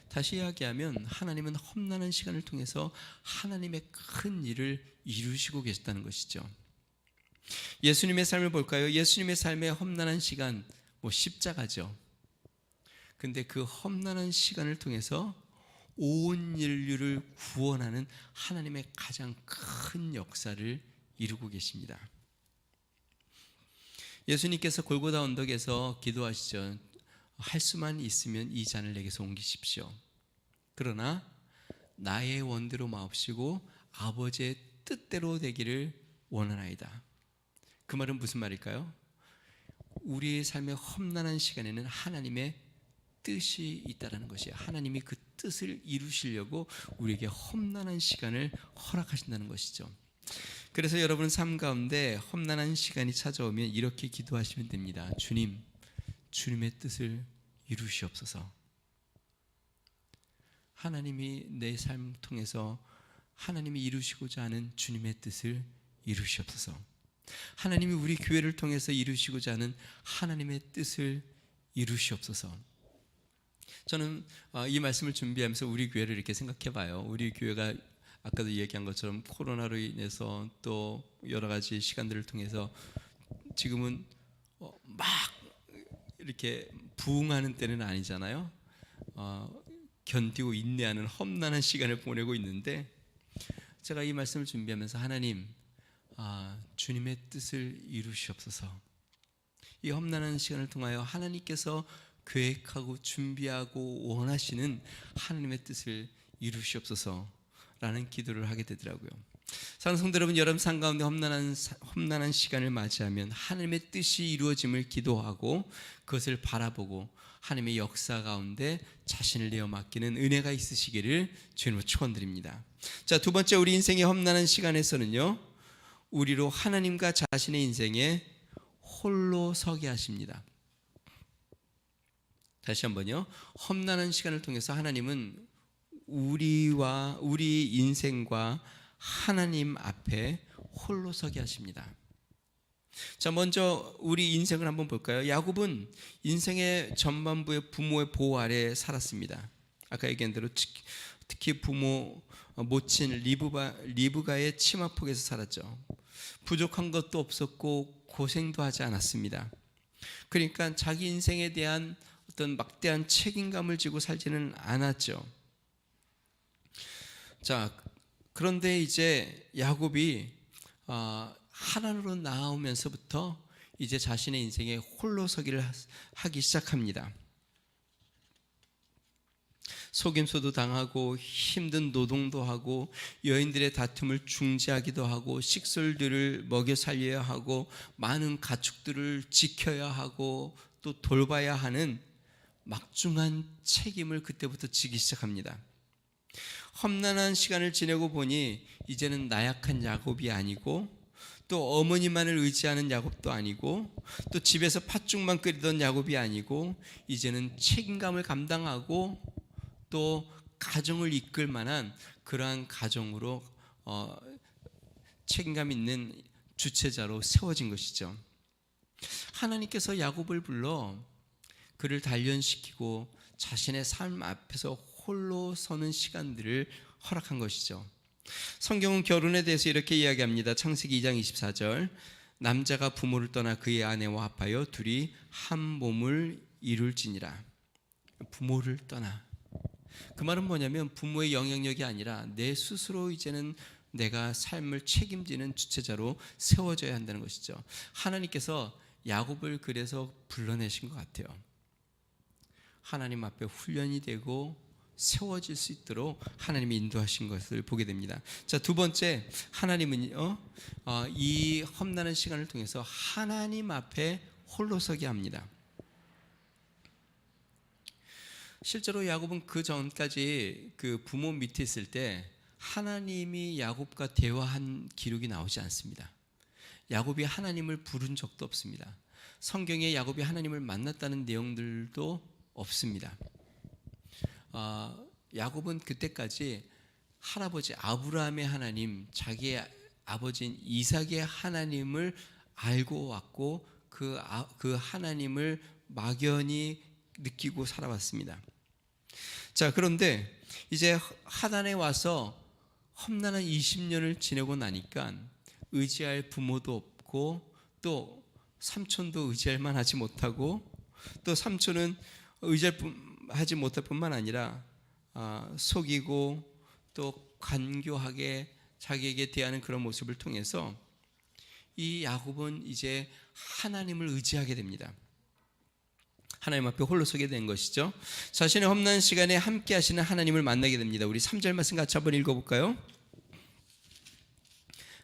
다시 이야기하면 하나님은 험난한 시간을 통해서 하나님의 큰 일을 이루시고 계셨다는 것이죠. 예수님의 삶을 볼까요? 예수님의 삶의 험난한 시간, 십자가죠. 근데 그 험난한 시간을 통해서 온 인류를 구원하는 하나님의 가장 큰 역사를 이루고 계십니다. 예수님께서 골고다 언덕에서 기도하시죠. 할 수만 있으면 이 잔을 내게서 옮기십시오. 그러나 나의 원대로 마옵시고 아버지의 뜻대로 되기를 원하나이다. 그 말은 무슨 말일까요? 우리의 삶의 험난한 시간에는 하나님의 뜻이 있다라는 것이에요. 하나님이 그 뜻을 이루시려고 우리에게 험난한 시간을 허락하신다는 것이죠. 그래서 여러분 삶 가운데 험난한 시간이 찾아오면 이렇게 기도하시면 됩니다. 주님, 주님의 뜻을 이루시옵소서. 하나님이 내 삶 통해서 하나님이 이루시고자 하는 주님의 뜻을 이루시옵소서. 하나님이 우리 교회를 통해서 이루시고자 하는 하나님의 뜻을 이루시옵소서. 저는 이 말씀을 준비하면서 우리 교회를 이렇게 생각해 봐요. 우리 교회가 아까도 얘기한 것처럼 코로나로 인해서 또 여러 가지 시간들을 통해서 지금은 막 이렇게 부흥하는 때는 아니잖아요. 견디고 인내하는 험난한 시간을 보내고 있는데 제가 이 말씀을 준비하면서 하나님, 주님의 뜻을 이루시옵소서. 이 험난한 시간을 통하여 하나님께서 계획하고 준비하고 원하시는 하나님의 뜻을 이루시옵소서라는 기도를 하게 되더라고요. 사랑하는 성도 여러분, 여러분 삶 가운데 험난한 시간을 맞이하면 하나님의 뜻이 이루어짐을 기도하고 그것을 바라보고 하나님의 역사 가운데 자신을 내어 맡기는 은혜가 있으시기를 주님으로 축원드립니다. 자, 두 번째, 우리 인생의 험난한 시간에서는요, 우리로 하나님과 자신의 인생에 홀로 서게 하십니다. 다시 한번요. 험난한 시간을 통해서 하나님은 우리 인생과 하나님 앞에 홀로 서게 하십니다. 자, 먼저 우리 인생을 한번 볼까요? 야곱은 인생의 전반부의 부모의 보호 아래 살았습니다. 아까 얘기한 대로 특히 부모 모친 리브가의 치마폭에서 살았죠. 부족한 것도 없었고 고생도 하지 않았습니다. 그러니까 자기 인생에 대한 어떤 막대한 책임감을 지고 살지는 않았죠. 자, 그런데 이제 야곱이 하나님으로 나오면서부터 이제 자신의 인생에 홀로 서기를 하기 시작합니다. 속임수도 당하고 힘든 노동도 하고 여인들의 다툼을 중지하기도 하고 식솔들을 먹여 살려야 하고 많은 가축들을 지켜야 하고 또 돌봐야 하는 막중한 책임을 그때부터 지기 시작합니다. 험난한 시간을 지내고 보니 이제는 나약한 야곱이 아니고 또 어머니만을 의지하는 야곱도 아니고 또 집에서 팥죽만 끓이던 야곱이 아니고 이제는 책임감을 감당하고 또 가정을 이끌 만한 그러한 가정으로 책임감 있는 주체자로 세워진 것이죠. 하나님께서 야곱을 불러 그를 단련시키고 자신의 삶 앞에서 홀로 서는 시간들을 허락한 것이죠. 성경은 결혼에 대해서 이렇게 이야기합니다. 창세기 2장 24절, 남자가 부모를 떠나 그의 아내와 합하여 둘이 한 몸을 이룰지니라. 부모를 떠나, 그 말은 뭐냐면 부모의 영향력이 아니라 내 스스로 이제는 내가 삶을 책임지는 주체자로 세워져야 한다는 것이죠. 하나님께서 야곱을 그래서 불러내신 것 같아요. 하나님 앞에 훈련이 되고 세워질 수 있도록 하나님이 인도하신 것을 보게 됩니다. 자, 두 번째, 하나님은요, 이 험난한 시간을 통해서 하나님 앞에 홀로 서게 합니다. 실제로 야곱은 그 전까지 그 부모 밑에 있을 때 하나님이 야곱과 대화한 기록이 나오지 않습니다. 야곱이 하나님을 부른 적도 없습니다. 성경에 야곱이 하나님을 만났다는 내용들도 없습니다. 야곱은 그때까지 할아버지 아브라함의 하나님, 자기의 아버지인 이삭의 하나님을 알고 왔고 그 하나님을 막연히 느끼고 살아왔습니다. 자, 그런데 이제 하단에 와서 험난한 20년을 지내고 나니까 의지할 부모도 없고 또 삼촌도 의지할 만하지 못하고 또 삼촌은 의지하지 못할 뿐만 아니라 속이고 또 간교하게 자기에게 대하는 그런 모습을 통해서 이 야곱은 이제 하나님을 의지하게 됩니다. 하나님 앞에 홀로 서게 된 것이죠. 자신의 험난한 시간에 함께 하시는 하나님을 만나게 됩니다. 우리 3절 말씀 같이 한번 읽어볼까요?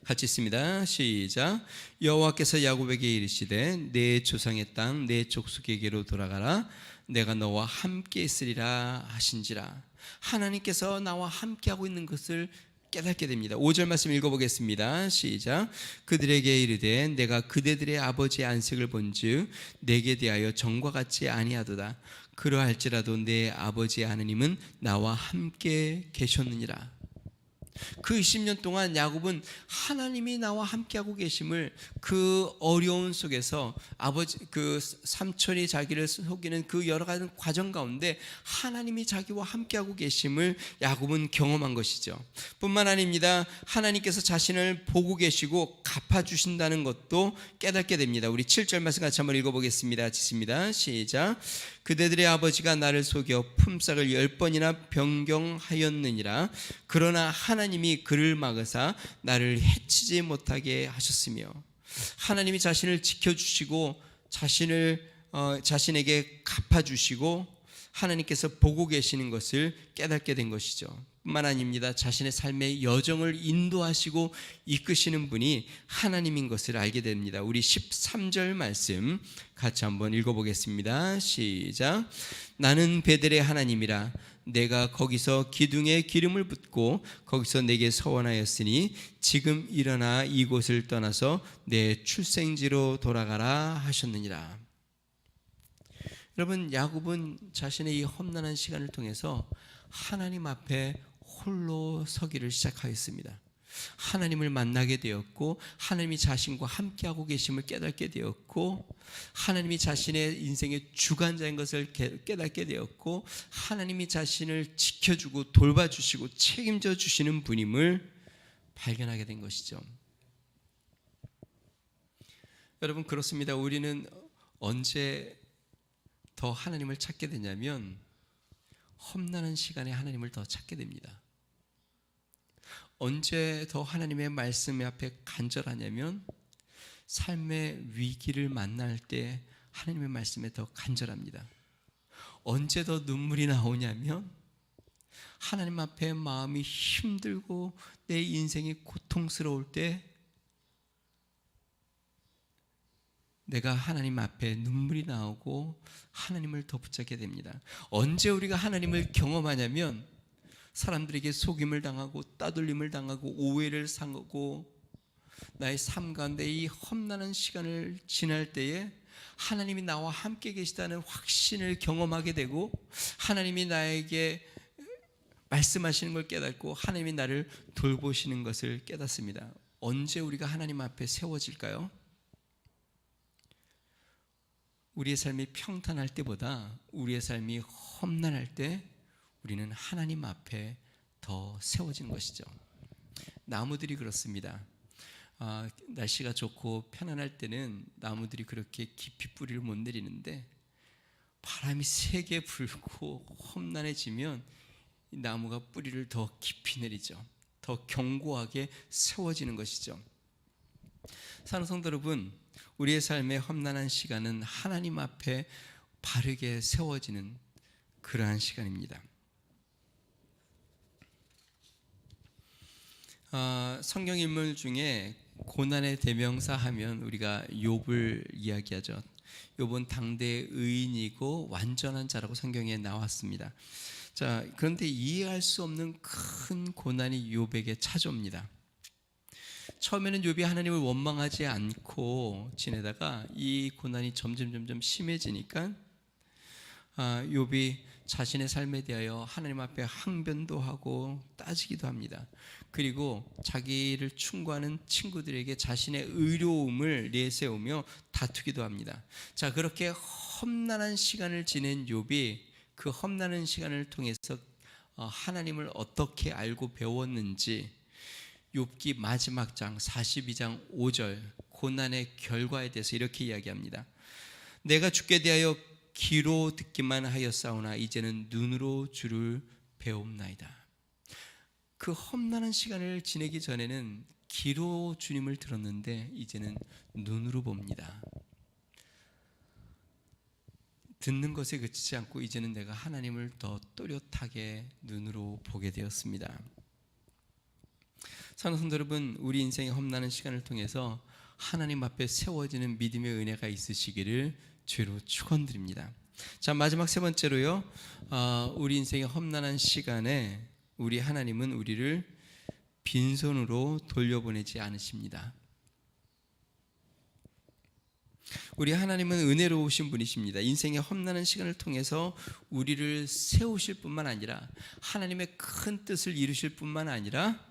같이 있습니다. 시작. 여호와께서 야곱에게 이르시되 내 조상의 땅 내 족속에게로 돌아가라. 내가 너와 함께 있으리라 하신지라. 하나님께서 나와 함께하고 있는 것을 깨닫게 됩니다. 5절 말씀 읽어보겠습니다. 시작. 그들에게 이르되 내가 그대들의 아버지의 안색을 본즉 내게 대하여 전과 같지 아니하도다. 그러할지라도 내 아버지의 하느님은 나와 함께 계셨느니라. 그 20년 동안 야곱은 하나님이 나와 함께하고 계심을 그 어려운 속에서 아버지 그 삼촌이 자기를 속이는 그 여러 가지 과정 가운데 하나님이 자기와 함께하고 계심을 야곱은 경험한 것이죠. 뿐만 아닙니다. 하나님께서 자신을 보고 계시고 갚아주신다는 것도 깨닫게 됩니다. 우리 7절 말씀 같이 한번 읽어보겠습니다. 읽습니다. 시작. 그대들의 아버지가 나를 속여 품삯을 10번이나 변경하였느니라. 그러나 하나님이 그를 막으사 나를 해치지 못하게 하셨으며, 하나님이 자신을 지켜주시고 자신에게 갚아주시고 하나님께서 보고 계시는 것을 깨닫게 된 것이죠. 뿐만 아닙니다. 자신의 삶의 여정을 인도하시고 이끄시는 분이 하나님인 것을 알게 됩니다. 우리 13절 말씀 같이 한번 읽어보겠습니다. 시작. 나는 베델의 하나님이라. 내가 거기서 기둥에 기름을 붓고 거기서 내게 서원하였으니 지금 일어나 이곳을 떠나서 내 출생지로 돌아가라 하셨느니라. 여러분, 야곱은 자신의 이 험난한 시간을 통해서 하나님 앞에 홀로 서기를 시작하였습니다. 하나님을 만나게 되었고 하나님이 자신과 함께하고 계심을 깨닫게 되었고 하나님이 자신의 인생의 주관자인 것을 깨닫게 되었고 하나님이 자신을 지켜주고 돌봐주시고 책임져 주시는 분임을 발견하게 된 것이죠. 여러분, 그렇습니다. 우리는 언제 더 하나님을 찾게 되냐면 험난한 시간에 하나님을 더 찾게 됩니다. 언제 더 하나님의 말씀 앞에 간절하냐면 삶의 위기를 만날 때 하나님의 말씀에 더 간절합니다. 언제 더 눈물이 나오냐면 하나님 앞에 마음이 힘들고 내 인생이 고통스러울 때 내가 하나님 앞에 눈물이 나오고 하나님을 더 붙잡게 됩니다. 언제 우리가 하나님을 경험하냐면 사람들에게 속임을 당하고 따돌림을 당하고 오해를 당하고 나의 삶 가운데 이 험난한 시간을 지날 때에 하나님이 나와 함께 계시다는 확신을 경험하게 되고 하나님이 나에게 말씀하시는 걸 깨닫고 하나님이 나를 돌보시는 것을 깨닫습니다. 언제 우리가 하나님 앞에 세워질까요? 우리의 삶이 평탄할 때보다 우리의 삶이 험난할 때 우리는 하나님 앞에 더 세워지는 것이죠. 나무들이 그렇습니다. 날씨가 좋고 편안할 때는 나무들이 그렇게 깊이 뿌리를 못 내리는데 바람이 세게 불고 험난해지면 이 나무가 뿌리를 더 깊이 내리죠. 더 견고하게 세워지는 것이죠. 사랑하는 성도 여러분, 우리의 삶의 험난한 시간은 하나님 앞에 바르게 세워지는 그러한 시간입니다. 성경 인물 중에 고난의 대명사 하면 우리가 욥을 이야기하죠. 욥은 당대의 의인이고 완전한 자라고 성경에 나왔습니다. 자, 그런데 이해할 수 없는 큰 고난이 욥에게 찾아옵니다. 처음에는 욥이 하나님을 원망하지 않고 지내다가 이 고난이 점점 심해지니까 욥이 자신의 삶에 대하여 하나님 앞에 항변도 하고 따지기도 합니다. 그리고 자기를 충고하는 친구들에게 자신의 의로움을 내세우며 다투기도 합니다. 자, 그렇게 험난한 시간을 지낸 욥이 그 험난한 시간을 통해서 하나님을 어떻게 알고 배웠는지 욥기 마지막 장 42장 5절 고난의 결과에 대해서 이렇게 이야기합니다. 내가 주께 대하여 귀로 듣기만 하였사오나 이제는 눈으로 주를 배움나이다. 그 험난한 시간을 지내기 전에는 귀로 주님을 들었는데 이제는 눈으로 봅니다. 듣는 것에 그치지 않고 이제는 내가 하나님을 더 또렷하게 눈으로 보게 되었습니다. 사랑하는 성도 여러분, 우리 인생의 험난한 시간을 통해서 하나님 앞에 세워지는 믿음의 은혜가 있으시기를 주로 축원드립니다. 자, 마지막 세 번째로요, 우리 인생의 험난한 시간에 우리 하나님은 우리를 빈손으로 돌려보내지 않으십니다. 우리 하나님은 은혜로우신 분이십니다. 인생의 험난한 시간을 통해서 우리를 세우실 뿐만 아니라 하나님의 큰 뜻을 이루실 뿐만 아니라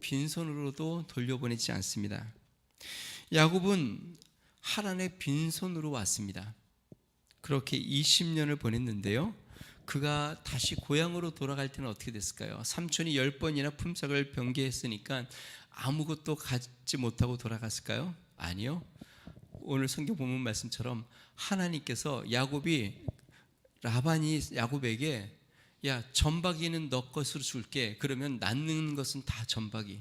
빈손으로도 돌려보내지 않습니다. 야곱은 하란에 빈손으로 왔습니다. 그렇게 20년을 보냈는데요, 그가 다시 고향으로 돌아갈 때는 어떻게 됐을까요? 삼촌이 10번이나 품삯을 변개했으니까 아무것도 갖지 못하고 돌아갔을까요? 아니요. 오늘 성경 본문 말씀처럼 하나님께서 라반이 야곱에게 야, 전박이는 너 것으로 줄게. 그러면 낳는 것은 다 전박이.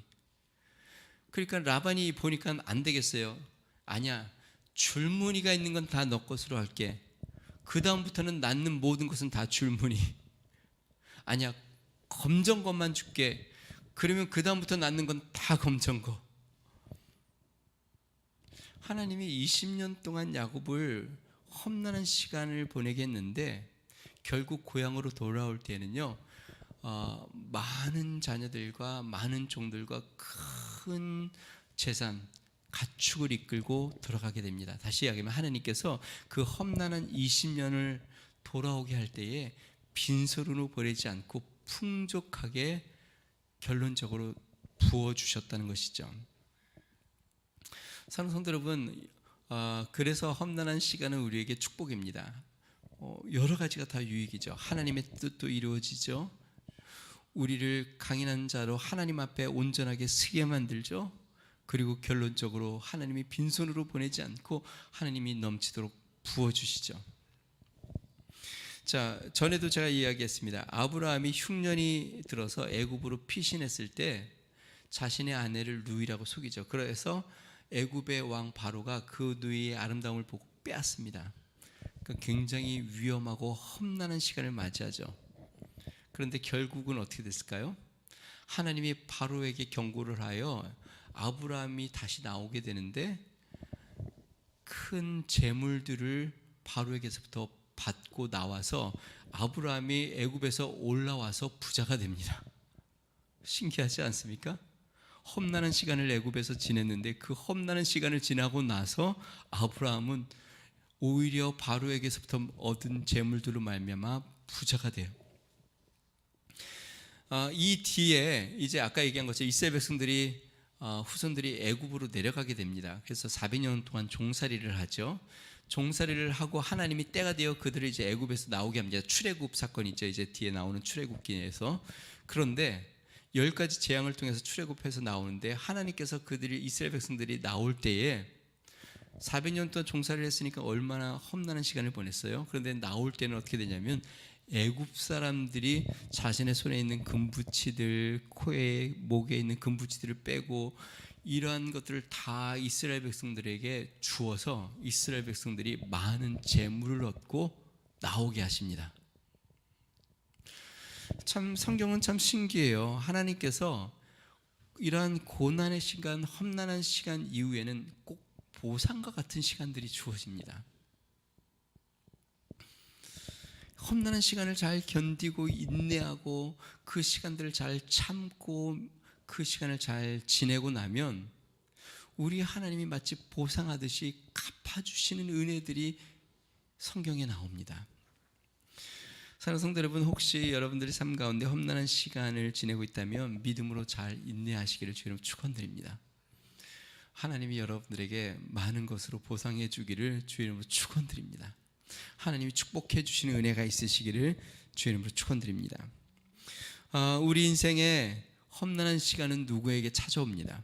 그러니까 라반이 보니까 안 되겠어요. 아니야, 줄무늬가 있는 건 다 너 것으로 할게. 그 다음부터는 낳는 모든 것은 다 줄무늬. 아니야, 검정 것만 줄게. 그러면 그 다음부터 낳는 건 다 검정 거. 하나님이 20년 동안 야곱을 험난한 시간을 보내게 했는데 결국 고향으로 돌아올 때는요, 많은 자녀들과 많은 종들과 큰 재산, 가축을 이끌고 돌아가게 됩니다. 다시 이야기하면 하나님께서 그 험난한 20년을 돌아오게 할 때에 빈손으로 보내지 않고 풍족하게 결론적으로 부어주셨다는 것이죠. 사랑하는 성도 여러분, 그래서 험난한 시간은 우리에게 축복입니다. 여러 가지가 다 유익이죠. 하나님의 뜻도 이루어지죠. 우리를 강인한 자로 하나님 앞에 온전하게 서게 만들죠. 그리고 결론적으로 하나님이 빈손으로 보내지 않고 하나님이 넘치도록 부어주시죠. 자, 전에도 제가 이야기했습니다. 아브라함이 흉년이 들어서 애굽으로 피신했을 때 자신의 아내를 누이라고 속이죠. 그래서 애굽의 왕 바로가 그 누이의 아름다움을 보고 빼앗습니다. 그러니까 굉장히 위험하고 험난한 시간을 맞이하죠. 그런데 결국은 어떻게 됐을까요? 하나님이 바로에게 경고를 하여 아브라함이 다시 나오게 되는데 큰 재물들을 바로에게서부터 받고 나와서 아브라함이 애굽에서 올라와서 부자가 됩니다. 신기하지 않습니까? 험난한 시간을 애굽에서 지냈는데 그 험난한 시간을 지나고 나서 아브라함은 오히려 바로에게서부터 얻은 재물들로 말미암아 부자가 돼요. 이 뒤에 이제 아까 얘기한 것처럼 이스라엘 백성들이 후손들이 애굽으로 내려가게 됩니다. 그래서 400년 동안 종살이를 하죠. 종살이를 하고 하나님이 때가 되어 그들을 이제 애굽에서 나오게 합니다. 출애굽 사건이죠. 이제 뒤에 나오는 출애굽기에서. 그런데 10가지 재앙을 통해서 출애굽해서 나오는데 하나님께서 그들이 이스라엘 백성들이 나올 때에 400년 동안 종살이를 했으니까 얼마나 험난한 시간을 보냈어요. 그런데 나올 때는 어떻게 되냐면 애굽 사람들이 자신의 손에 있는 금부치들, 코에 목에 있는 금부치들을 빼고 이러한 것들을 다 이스라엘 백성들에게 주어서 이스라엘 백성들이 많은 재물을 얻고 나오게 하십니다. 참 성경은 참 신기해요. 하나님께서 이러한 고난의 시간, 험난한 시간 이후에는 꼭 보상과 같은 시간들이 주어집니다. 험난한 시간을 잘 견디고 인내하고 그 시간들을 잘 참고 그 시간을 잘 지내고 나면 우리 하나님이 마치 보상하듯이 갚아주시는 은혜들이 성경에 나옵니다. 사랑하는 성도 여러분, 혹시 여러분들의 삶 가운데 험난한 시간을 지내고 있다면 믿음으로 잘 인내하시기를 주님 축원드립니다. 하나님이 여러분들에게 많은 것으로 보상해 주기를 주의 이름으로 축원드립니다. 하나님이 축복해 주시는 은혜가 있으시기를 주의 이름으로 축원드립니다. 우리 인생에 험난한 시간은 누구에게 찾아옵니다.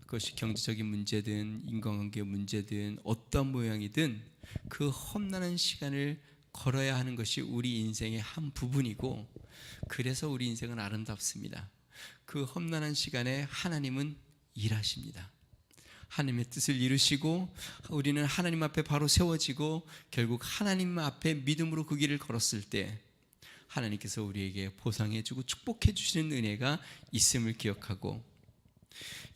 그것이 경제적인 문제든 인간관계 문제든 어떤 모양이든 그 험난한 시간을 걸어야 하는 것이 우리 인생의 한 부분이고, 그래서 우리 인생은 아름답습니다. 그 험난한 시간에 하나님은 일하십니다. 하나님의 뜻을 이루시고 우리는 하나님 앞에 바로 세워지고 결국 하나님 앞에 믿음으로 그 길을 걸었을 때 하나님께서 우리에게 보상해 주고 축복해 주시는 은혜가 있음을 기억하고,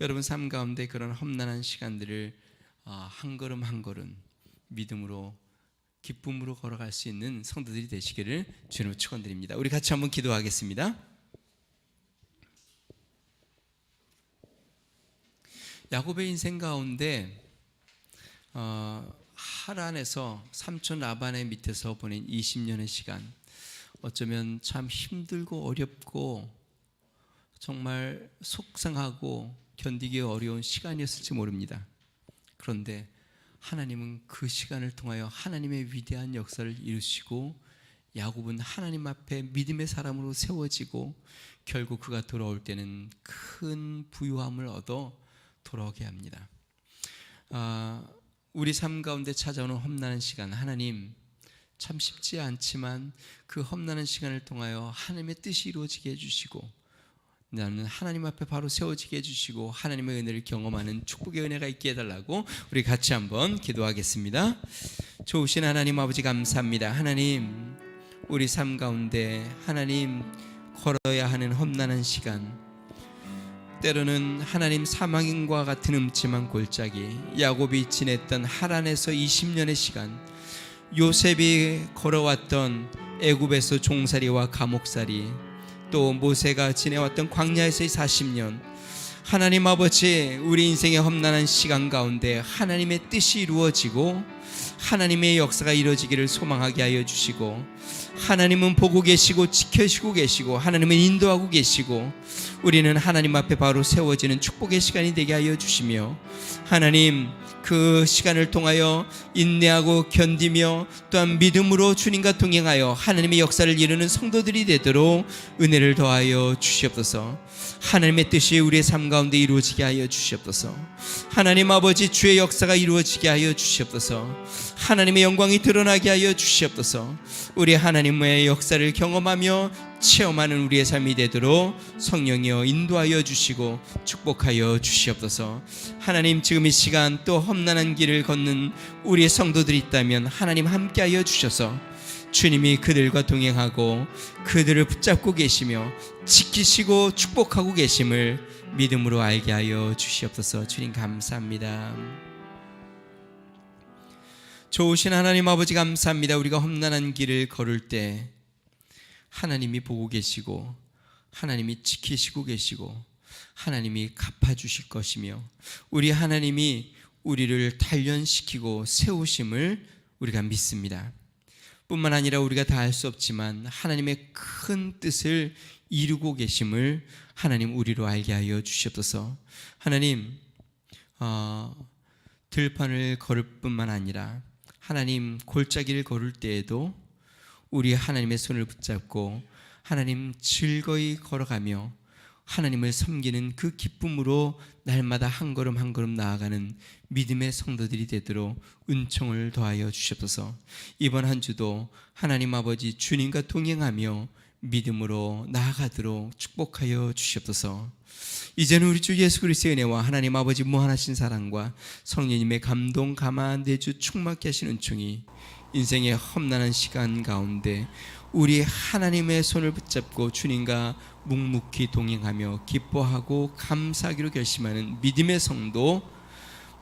여러분 삶 가운데 그런 험난한 시간들을 한 걸음 한 걸음 믿음으로 기쁨으로 걸어갈 수 있는 성도들이 되시기를 주님으로 축원드립니다. 우리 같이 한번 기도하겠습니다. 야곱의 인생 가운데 하란에서 삼촌 라반의 밑에서 보낸 20년의 시간, 어쩌면 참 힘들고 어렵고 정말 속상하고 견디기 어려운 시간이었을지 모릅니다. 그런데 하나님은 그 시간을 통하여 하나님의 위대한 역사를 이루시고 야곱은 하나님 앞에 믿음의 사람으로 세워지고 결국 그가 돌아올 때는 큰 부유함을 얻어 돌아오게 합니다. 우리 삶 가운데 찾아오는 험난한 시간, 하나님 참 쉽지 않지만 그 험난한 시간을 통하여 하나님의 뜻이 이루어지게 해주시고 나는 하나님 앞에 바로 세워지게 해주시고 하나님의 은혜를 경험하는 축복의 은혜가 있게 해달라고 우리 같이 한번 기도하겠습니다. 좋으신 하나님 아버지 감사합니다. 하나님 우리 삶 가운데 하나님 걸어야 하는 험난한 시간, 때로는 하나님 사망인과 같은 음침한 골짜기, 야곱이 지냈던 하란에서 20년의 시간, 요셉이 걸어왔던 애굽에서 종살이와 감옥살이, 또 모세가 지내왔던 광야에서의 40년, 하나님 아버지 우리 인생의 험난한 시간 가운데 하나님의 뜻이 이루어지고 하나님의 역사가 이루어지기를 소망하게 하여 주시고, 하나님은 보고 계시고 지켜주시고 계시고 하나님은 인도하고 계시고 우리는 하나님 앞에 바로 세워지는 축복의 시간이 되게 하여 주시며, 하나님 그 시간을 통하여 인내하고 견디며 또한 믿음으로 주님과 동행하여 하나님의 역사를 이루는 성도들이 되도록 은혜를 더하여 주시옵소서. 하나님의 뜻이 우리의 삶 가운데 이루어지게 하여 주시옵소서. 하나님 아버지 주의 역사가 이루어지게 하여 주시옵소서. 하나님의 영광이 드러나게 하여 주시옵소서. 우리 하나님의 역사를 경험하며 체험하는 우리의 삶이 되도록 성령이여 인도하여 주시고 축복하여 주시옵소서. 하나님, 지금 이 시간 또 험난한 길을 걷는 우리의 성도들이 있다면 하나님 함께하여 주셔서 주님이 그들과 동행하고 그들을 붙잡고 계시며 지키시고 축복하고 계심을 믿음으로 알게 하여 주시옵소서. 주님 감사합니다. 좋으신 하나님 아버지 감사합니다. 우리가 험난한 길을 걸을 때 하나님이 보고 계시고 하나님이 지키시고 계시고 하나님이 갚아주실 것이며 우리 하나님이 우리를 단련시키고 세우심을 우리가 믿습니다. 뿐만 아니라 우리가 다 알 수 없지만 하나님의 큰 뜻을 이루고 계심을 하나님 우리로 알게 하여 주시옵소서. 하나님, 들판을 걸을 뿐만 아니라 하나님 골짜기를 걸을 때에도 우리 하나님의 손을 붙잡고 하나님 즐거이 걸어가며 하나님을 섬기는 그 기쁨으로 날마다 한 걸음 한 걸음 나아가는 믿음의 성도들이 되도록 은총을 더하여 주시옵소서. 이번 한 주도 하나님 아버지 주님과 동행하며 믿음으로 나아가도록 축복하여 주시옵소서. 이제는 우리 주 예수 그리스도의 은혜와 하나님 아버지 무한하신 사랑과 성령님의 감동 감화 내주 충만케 하신 은총이 인생의 험난한 시간 가운데 우리 하나님의 손을 붙잡고 주님과 묵묵히 동행하며 기뻐하고 감사하기로 결심하는 믿음의 성도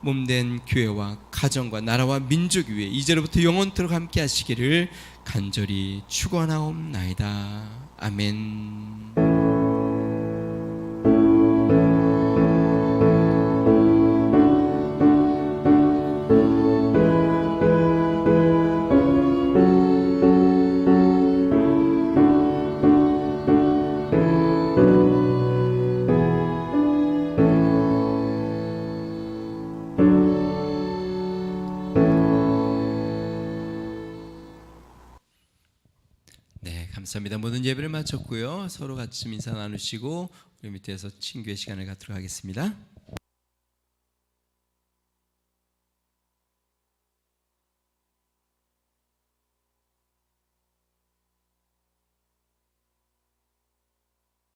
몸된 교회와 가정과 나라와 민족 위에 이제로부터 영원토록 함께 하시기를 간절히 축원하옵나이다. 아멘. 감사합니다. 모든 예배를 마쳤고요. 서로 같이 인사 나누시고 우리 밑에서 친교의 시간을 갖도록 하겠습니다.